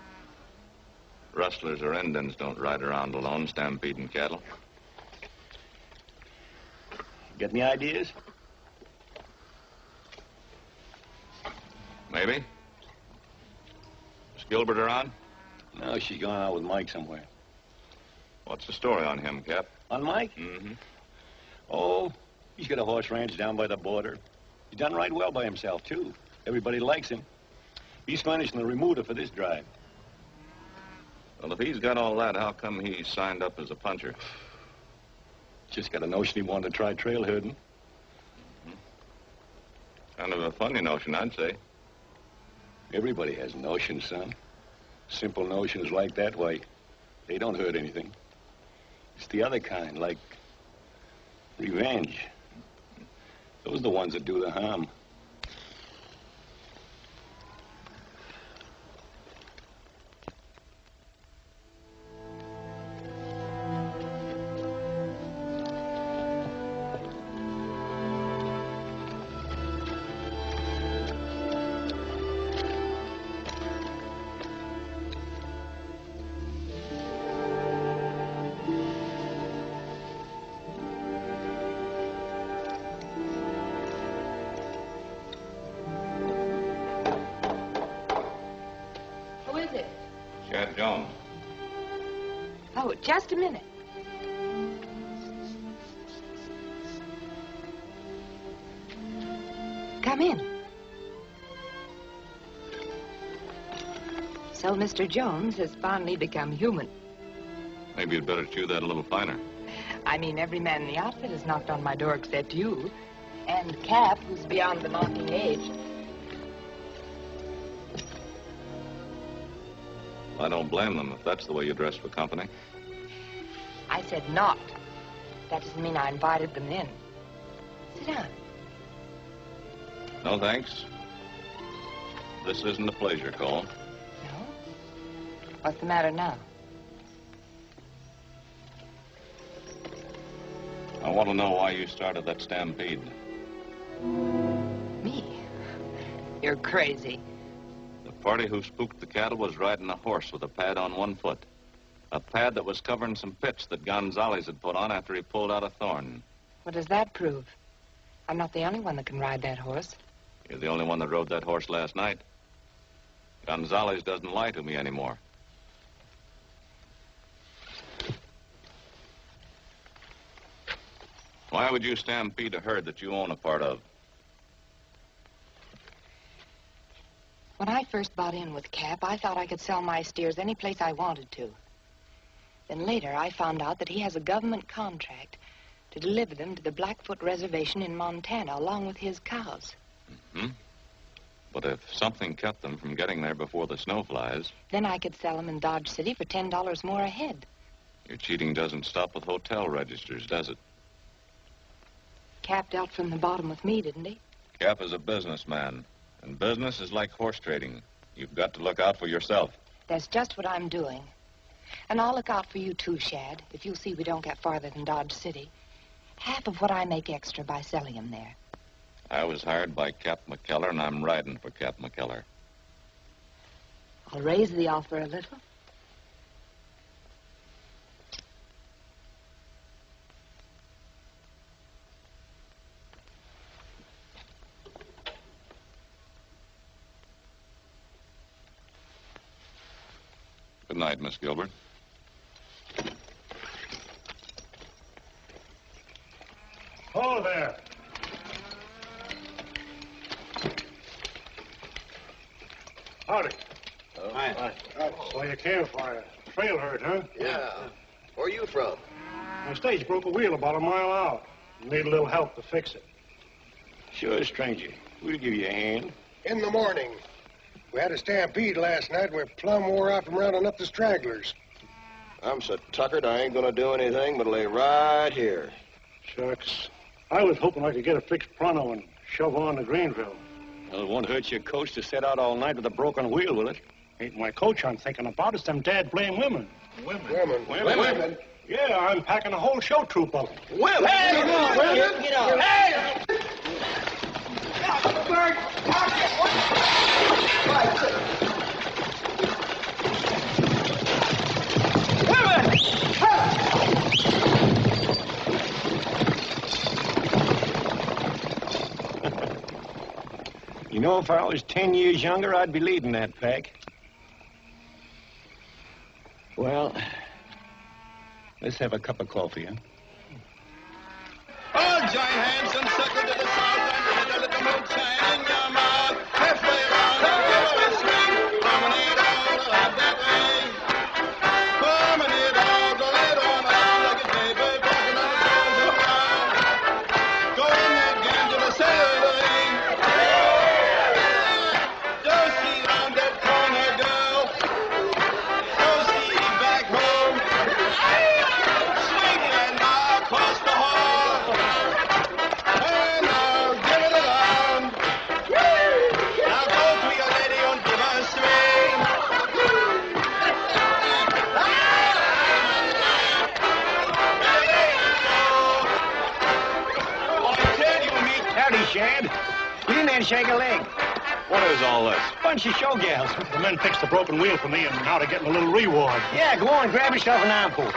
Rustlers or Indians don't ride around alone stampeding cattle. Get any ideas? Maybe. Is Gilbert around? No, she's gone out with Mike somewhere. What's the story on him, Cap? On Mike? Mm-hmm. Oh, he's got a horse ranch down by the border. He's done right well by himself, too. Everybody likes him. He's furnishing the remuda for this drive. Well, if he's got all that, how come he signed up as a puncher? Just got a notion he wanted to try trail herding. Kind of a funny notion, I'd say. Everybody has notions, son. Simple notions like that, why, they don't hurt anything. It's the other kind, like revenge. Those are the ones that do the harm. Oh, just a minute. Come in. So Mr. Jones has finally become human. Maybe you'd better chew that a little finer. I mean, every man in the outfit has knocked on my door except you. And Cap, who's beyond the knocking age. I don't blame them if that's the way you dress for company. I said not. That doesn't mean I invited them in. Sit down. No, thanks. This isn't a pleasure call. No? What's the matter now? I want to know why you started that stampede. Me? You're crazy. The party who spooked the cattle was riding a horse with a pad on one foot. A pad that was covering some pitch that Gonzales had put on after he pulled out a thorn. What does that prove? I'm not the only one that can ride that horse. You're the only one that rode that horse last night. Gonzales doesn't lie to me anymore. Why would you stampede a herd that you own a part of? When I first bought in with Cap, I thought I could sell my steers any place I wanted to. Then later, I found out that he has a government contract to deliver them to the Blackfoot Reservation in Montana, along with his cows. Mm-hmm. But if something kept them from getting there before the snow flies... Then I could sell them in Dodge City for $10 more a head. Your cheating doesn't stop with hotel registers, does it? Cap dealt from the bottom with me, didn't he? Cap is a businessman, and business is like horse trading. You've got to look out for yourself. That's just what I'm doing. And I'll look out for you too, Shad, if you'll see we don't get farther than Dodge City. Half of what I make extra by selling him there. I was hired by Cap McKellar, and I'm riding for Cap McKellar. I'll raise the offer a little. Good night, Miss Gilbert. Oh, there. Howdy. Hi. So you came for a trail herd, huh? Yeah. Where are you from? My stage broke a wheel about a mile out. Need a little help to fix it. Sure, stranger. We'll give you a hand. In the morning. We had a stampede last night and we're plumb wore out from rounding up the stragglers. I'm so tuckered I ain't gonna do anything but lay right here. Shucks. I was hoping I could get it fixed pronto and shove on to Greenville. Well, it won't hurt your coach to sit out all night with a broken wheel, will it? Ain't my coach I'm thinking about. It's them dad-blame women. Women? Yeah, I'm packing a whole show troop of them. Women! Hey, come on, women! Get on! Hey! Bird, You know, if I was 10 years younger, I'd be leading that pack. Well, let's have a cup of coffee, huh? all join hands and circle to the south and hit a little moonshine in your mouth. Halfway around and give a swing. Promenade all up that way. Promenade all the way on out like a baby walking on the floors around. Go in there again to the Saturday. Don't see on that corner, girl. Don't see back home. Swing that now across the hall. And now give it around. Now go to your lady and give her a swing. Howdy, Shad. You didn't have to shake a leg. What is all this? Bunch of showgirls. The men fixed the broken wheel for me, and now they're getting a little reward. Yeah, go on, grab yourself an encore.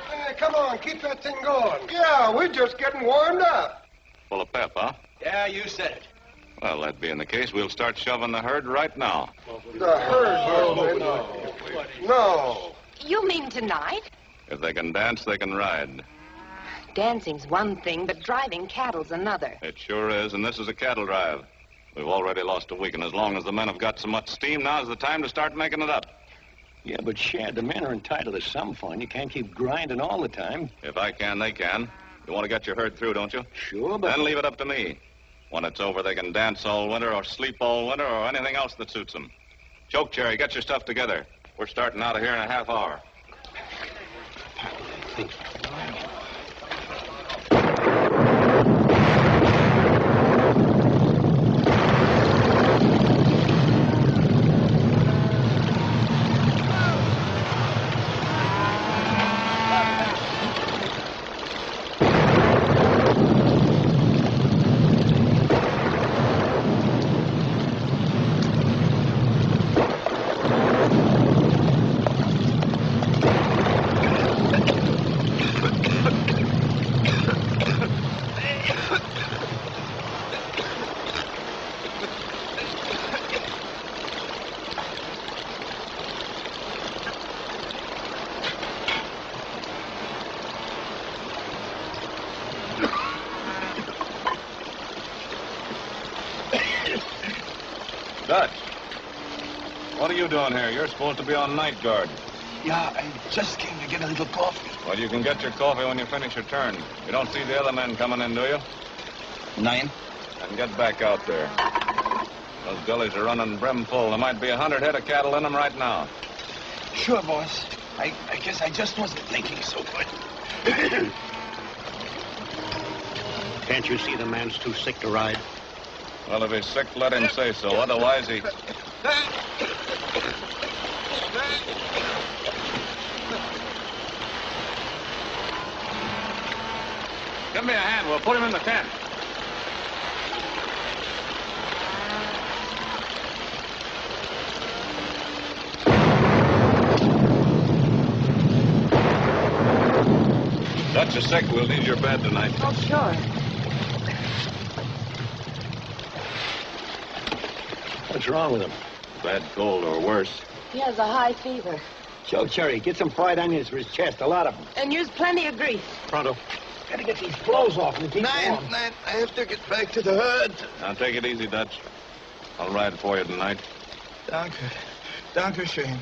Hey, come on, keep that thing going. Yeah, we're just getting warmed up. Full of pep, huh? Yeah, you said it. Well, that being the case, we'll start shoving the herd right now. The herd? No. You mean tonight? If they can dance, they can ride. Dancing's one thing, but driving cattle's another. It sure is, and this is a cattle drive. We've already lost a week, and as long as the men have got so much steam, now's the time to start making it up. Yeah, but Shad, the men are entitled to some fun. You can't keep grinding all the time. If I can, they can. You want to get your herd through, don't you? Sure, but... Then leave it up to me. When it's over, they can dance all winter or sleep all winter or anything else that suits them. Choke Cherry, get your stuff together. We're starting out of here in a half hour. Dutch, what are you doing here? You're supposed to be on night guard. Yeah, I just came to get a little coffee. Well, you can get your coffee when you finish your turn. You don't see the other men coming in, do you? 9. And get back out there. Those gullies are running brimful. There might be 100 head of cattle in them right now. Sure, boss. I guess I just wasn't thinking so good. Can't you see the man's too sick to ride? Well, if he's sick, let him say so. Otherwise, he... Give me a hand. We'll put him in the tent. Dutch is sick. We'll need your bed tonight. Oh, sure. What's wrong with him? Bad cold or worse. He has a high fever. Choke Cherry, get some fried onions for his chest, a lot of them. And use plenty of grease. Pronto. Gotta get these clothes off and keep 9, warm. 9. I have to get back to the herd. Now, take it easy, Dutch. I'll ride for you tonight. Danke. Danke schön.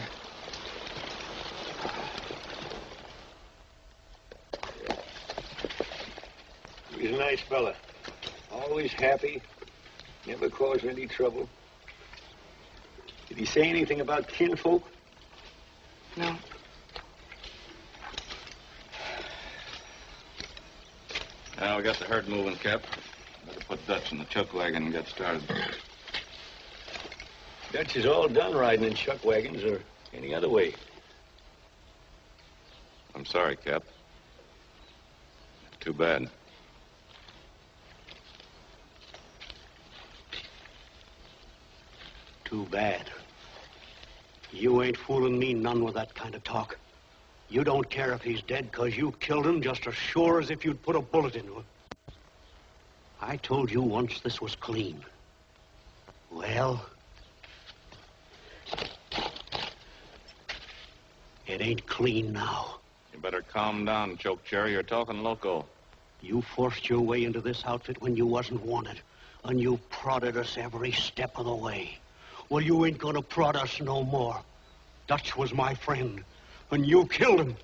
He's a nice fella. Always happy. Never caused any trouble. Did he say anything about kinfolk? No. Now, we got the herd moving, Cap. Better put Dutch in the chuck wagon and get started. Dutch is all done riding in chuck wagons or any other way. I'm sorry, Cap. Too bad. Too bad. You ain't fooling me none with that kind of talk. You don't care if he's dead because you killed him just as sure as if you'd put a bullet into him. I told you once this was clean. Well, it ain't clean now. You better calm down, Choke Cherry. You're talking loco. You forced your way into this outfit when you wasn't wanted, and you prodded us every step of the way. Well, you ain't gonna prod us no more. Dutch was my friend, and you killed him.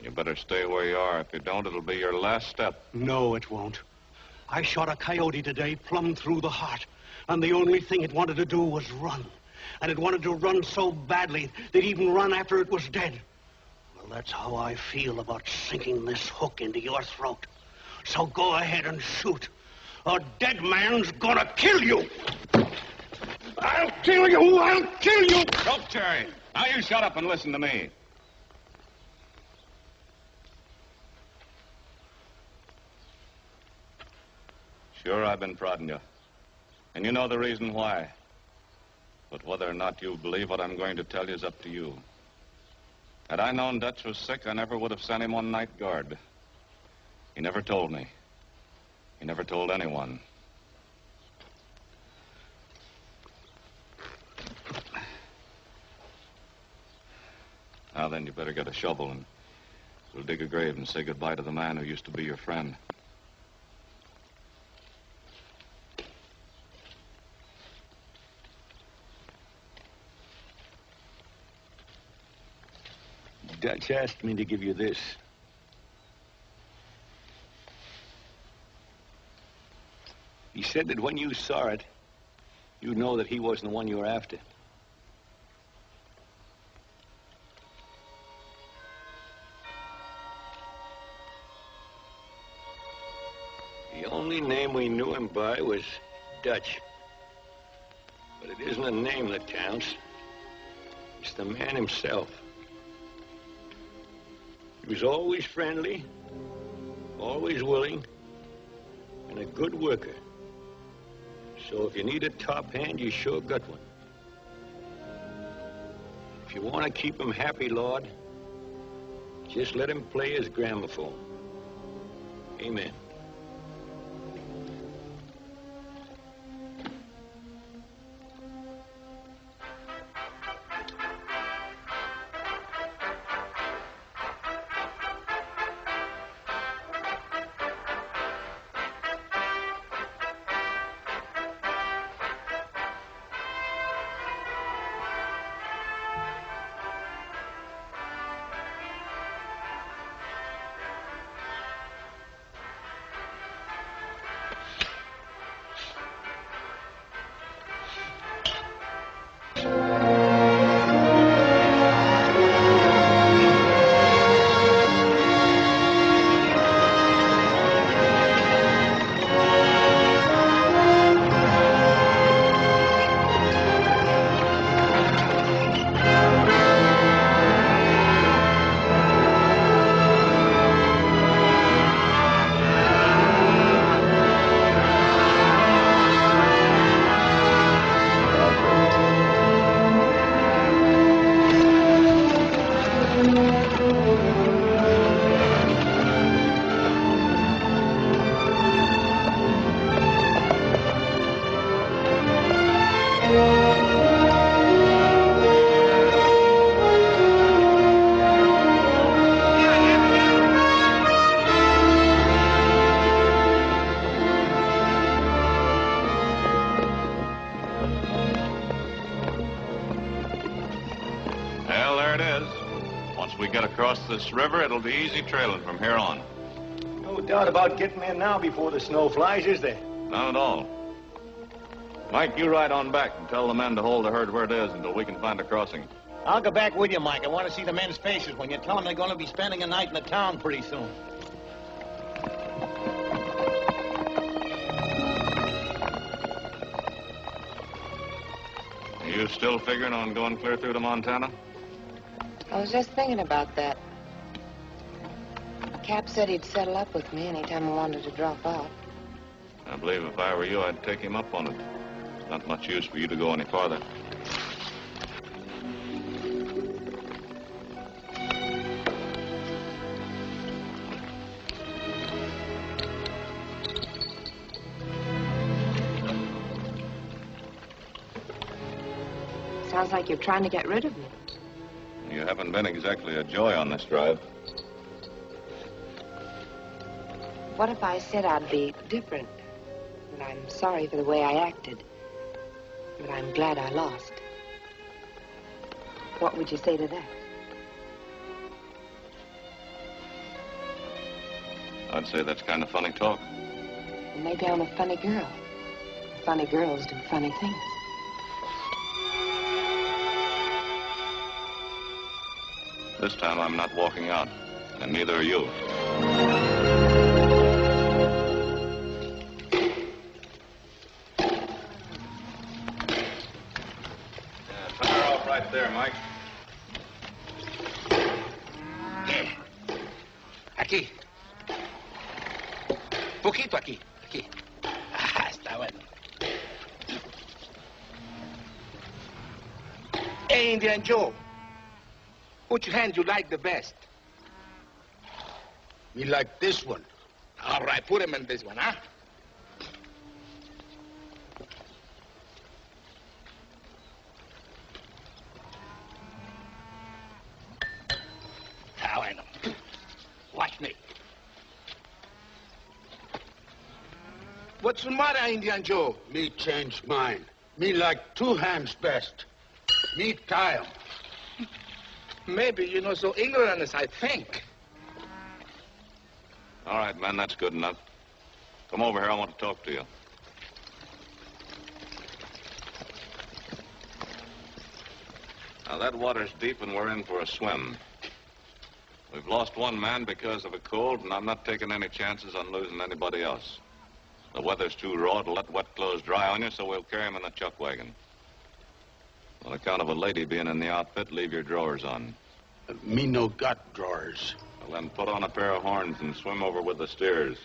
You better stay where you are. If you don't, it'll be your last step. No, it won't. I shot a coyote today plumb through the heart, and the only thing it wanted to do was run. And it wanted to run so badly that it even run after it was dead. Well, that's how I feel about sinking this hook into your throat. So go ahead and shoot. A dead man's gonna kill you. I'll kill you! I'll kill you! Choke Cherry! Now you shut up and listen to me. Sure, I've been prodding you. And you know the reason why. But whether or not you believe what I'm going to tell you is up to you. Had I known Dutch was sick, I never would have sent him on night guard. He never told me. He never told anyone. Now then, you better get a shovel and we'll dig a grave and say goodbye to the man who used to be your friend. Dutch asked me to give you this. He said that when you saw it, you'd know that he wasn't the one you were after. The only name we knew him by was Dutch. But it isn't a name that counts. It's the man himself. He was always friendly, always willing, and a good worker. So if you need a top hand, you sure got one. If you want to keep him happy, Lord, just let him play his gramophone. Amen. Across this river, it'll be easy trailing from here on. No doubt about getting there now before the snow flies, is there? Not at all. Mike, you ride on back and tell the men to hold the herd where it is until we can find a crossing. I'll go back with you, Mike. I want to see the men's faces when you tell them they're going to be spending a night in the town pretty soon. Are you still figuring on going clear through to Montana? I was just thinking about that. Cap said he'd settle up with me anytime I wanted to drop out. I believe if I were you, I'd take him up on it. It's not much use for you to go any farther. Sounds like you're trying to get rid of me. You haven't been exactly a joy on this drive. What if I said I'd be different? That I'm sorry for the way I acted. But I'm glad I lost. What would you say to that? I'd say that's kind of funny talk. Well, maybe I'm a funny girl. Funny girls do funny things. This time I'm not walking out, and neither are you. Turn her off right there, Mike. Aquí. Poquito aquí. Aquí. Ah, está bueno. Hey, Indian Joe. Which hand you like the best? Me like this one. All right, put him in this one, huh? What's the matter, Indian Joe? Me change mine. Me like 2 hands best. Me tie 'em. Maybe you're not so ignorant as I think. All right, man, that's good enough. Come over here. I want to talk to you. Now, that water's deep, and we're in for a swim. We've lost 1 man because of a cold, and I'm not taking any chances on losing anybody else. The weather's too raw to let wet clothes dry on you, so we'll carry him in the chuck wagon. On account of a lady being in the outfit, leave your drawers on. Me no got drawers. Well, then put on a pair of horns and swim over with the steers.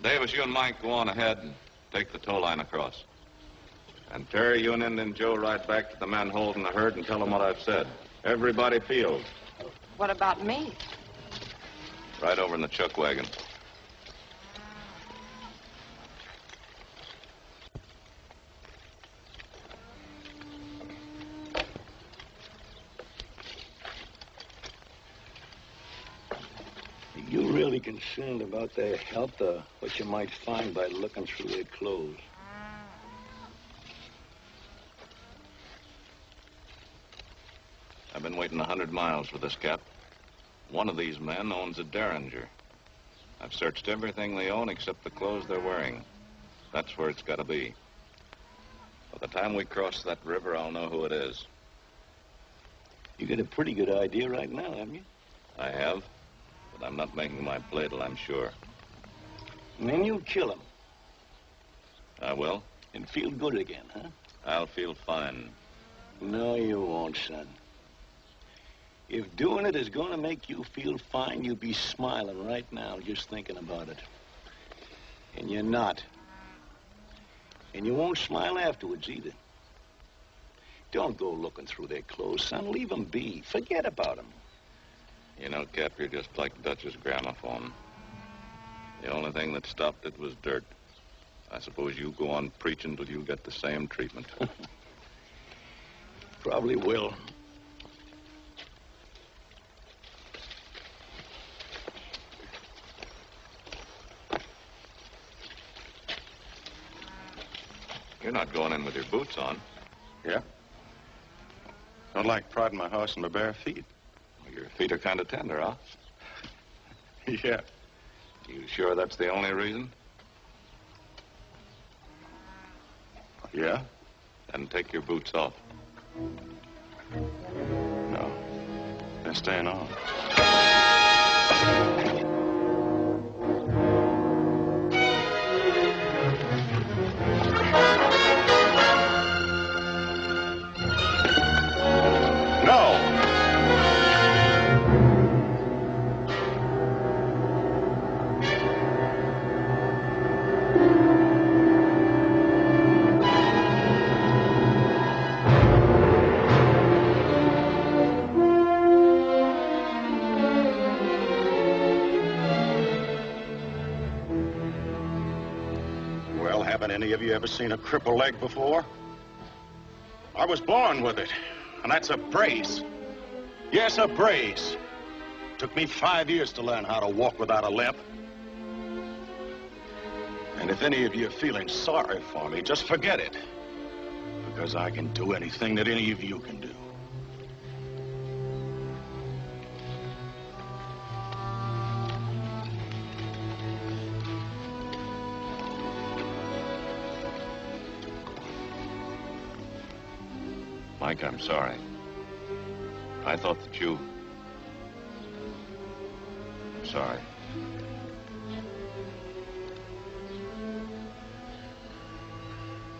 Davis, you and Mike go on ahead and take the tow line across. And Terry, you and Indian Joe ride back to the men holding the herd and tell them what I've said. Everybody peeled. What about me? Right over in the chuck wagon. Are you really concerned about their health or what you might find by looking through their clothes? I've been waiting 100 miles for this, Cap. One of these men owns a Derringer. I've searched everything they own except the clothes they're wearing. That's where it's got to be. By the time we cross that river, I'll know who it is. You got a pretty good idea right now, haven't you? I have, but I'm not making my play till I'm sure. And then you kill him. I will. And feel good again, huh? I'll feel fine. No, you won't, son. If doing it is going to make you feel fine, you'll be smiling right now just thinking about it. And you're not. And you won't smile afterwards either. Don't go looking through their clothes, son. Leave them be. Forget about them. You know, Cap, you're just like Dutch's gramophone. The only thing that stopped it was dirt. I suppose you go on preaching till you get the same treatment. Probably will. You're not going in with your boots on. Yeah? Don't like prodding my horse in my bare feet. Well, your feet are kind of tender, huh? Yeah. You sure that's the only reason? Yeah? Then take your boots off. No. They're staying on. Any of you ever seen a crippled leg before? I was born with it, and that's a brace. Yes, a brace. Took me 5 years to learn how to walk without a limp. And if any of you are feeling sorry for me, just forget it. Because I can do anything that any of you can do. Mike, I'm sorry. I thought that you... I'm sorry.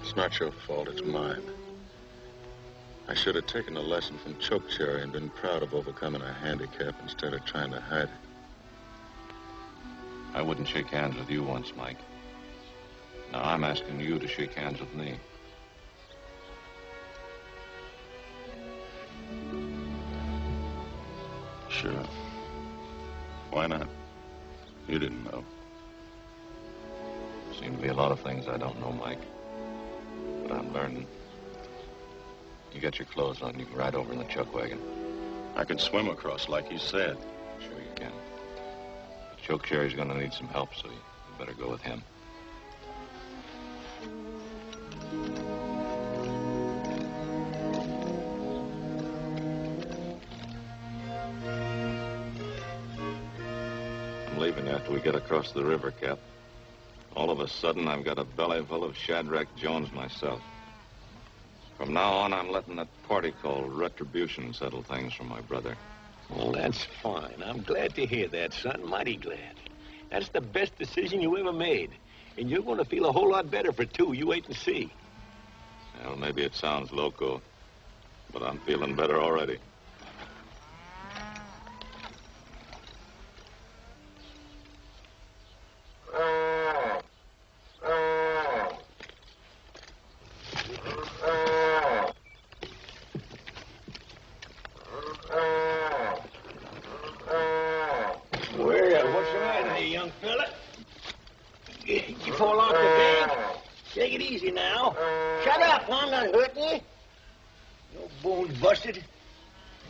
It's not your fault, it's mine. I should have taken a lesson from Chokecherry and been proud of overcoming a handicap instead of trying to hide it. I wouldn't shake hands with you once, Mike. Now I'm asking you to shake hands with me. Sure. Why not? You didn't know. Seem to be a lot of things I don't know, Mike. But I'm learning. You get your clothes on, you can ride over in the chuck wagon. I can swim across like you said. Sure you can. But Chokecherry's gonna need some help, so you better go with him. I'm leaving after we get across the river, Cap. All of a sudden, I've got a belly full of Hadrach Jones myself. From now on, I'm letting that party called Retribution settle things for my brother. Well, that's fine. I'm glad to hear that, son. Mighty glad. That's the best decision you ever made. And you're going to feel a whole lot better for two. You wait and see. Well, maybe it sounds loco, but I'm feeling better already. What's the matter, you young fella? Did you fall off the bank? Take it easy now. Shut up, I'm not hurting you. No bones busted.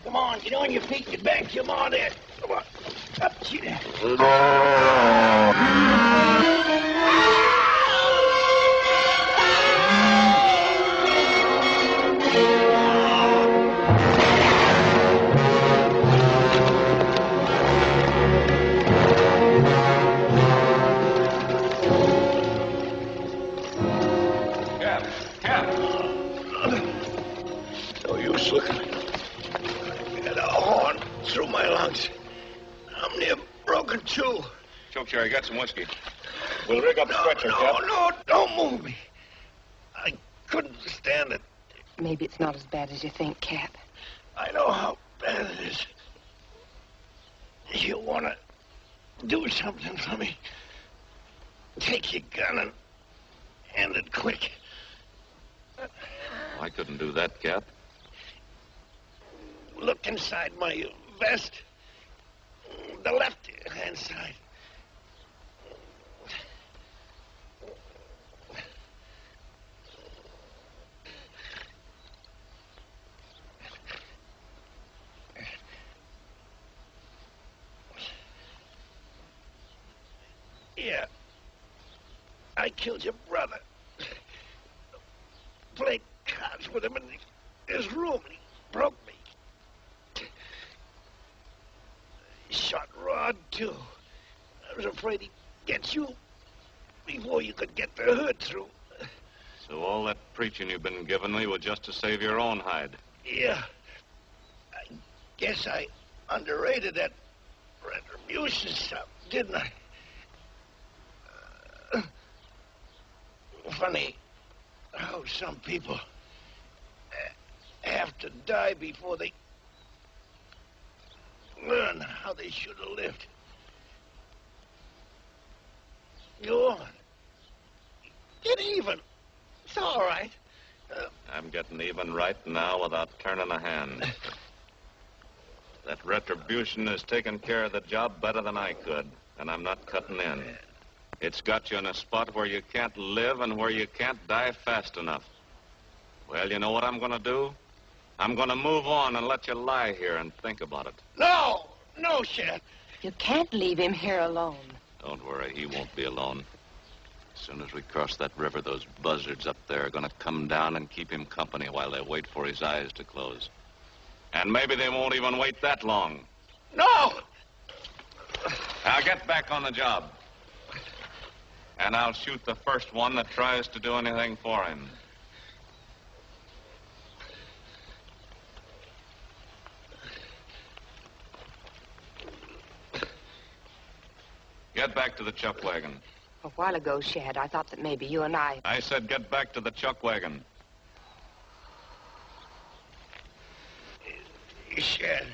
Come on, get on your feet and get back to your ma there. Come on. Up to you there. No use looking. I got a horn through my lungs. I'm near broken, too. Chokecherry, got some whiskey. We'll rig up a stretcher, Cap. No, don't move me. I couldn't stand it. Maybe it's not as bad as you think, Cap. I know how bad it is. You want to do something for me? Take your gun and end it quick. I couldn't do that, Cap. Look inside my vest. The left-hand side. Yeah. I killed your brother. Played cards with him in his room, and he broke me. He shot Rod, too. I was afraid he'd get you before you could get the hood through. So all that preaching you've been giving me was just to save your own hide. Yeah. I guess I underrated that retribution stuff, didn't I? Funny how some people have to die before they learn how they should have lived. Go on. Get even. It's all right. I'm getting even right now without turning a hand. That retribution has taken care of the job better than I could, and I'm not cutting in. It's got you in a spot where you can't live and where you can't die fast enough. Well, you know what I'm going to do? I'm going to move on and let you lie here and think about it. No! No, Chef. You can't leave him here alone. Don't worry, he won't be alone. As soon as we cross that river, those buzzards up there are going to come down and keep him company while they wait for his eyes to close. And maybe they won't even wait that long. No! Now get back on the job. And I'll shoot the first one that tries to do anything for him. Get back to the chuck wagon. A while ago, Shad, I thought that maybe you and I said get back to the chuck wagon. Shad,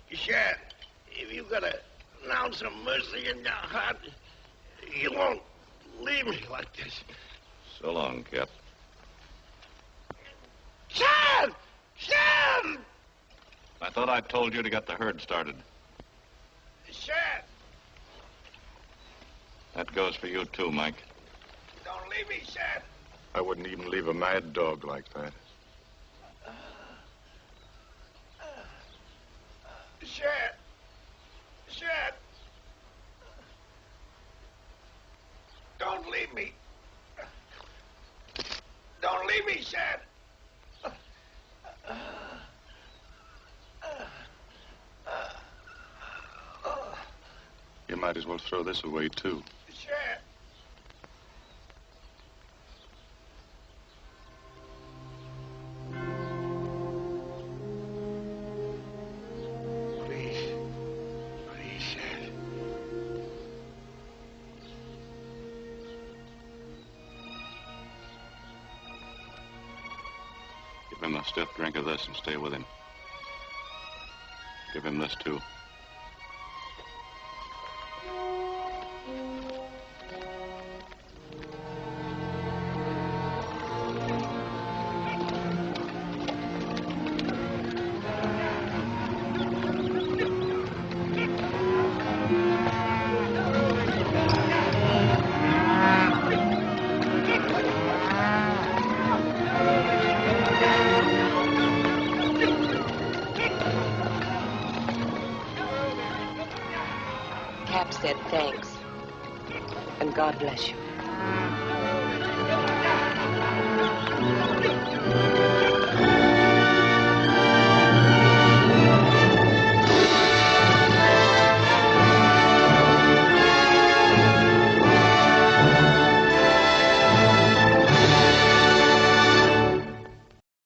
if you got an ounce of mercy in your heart, you won't leave me like this. So long, Cap. Shad! I thought I told you to get the herd started. Shad! That goes for you, too, Mike. Don't leave me, Shad. I wouldn't even leave a mad dog like that. Shad! Don't leave me. Shad. You might as well throw this away, too. Shad. Please. Please, Shad. Give him a stiff drink of this and stay with him. Give him this, too. Cap said thanks. And God bless you.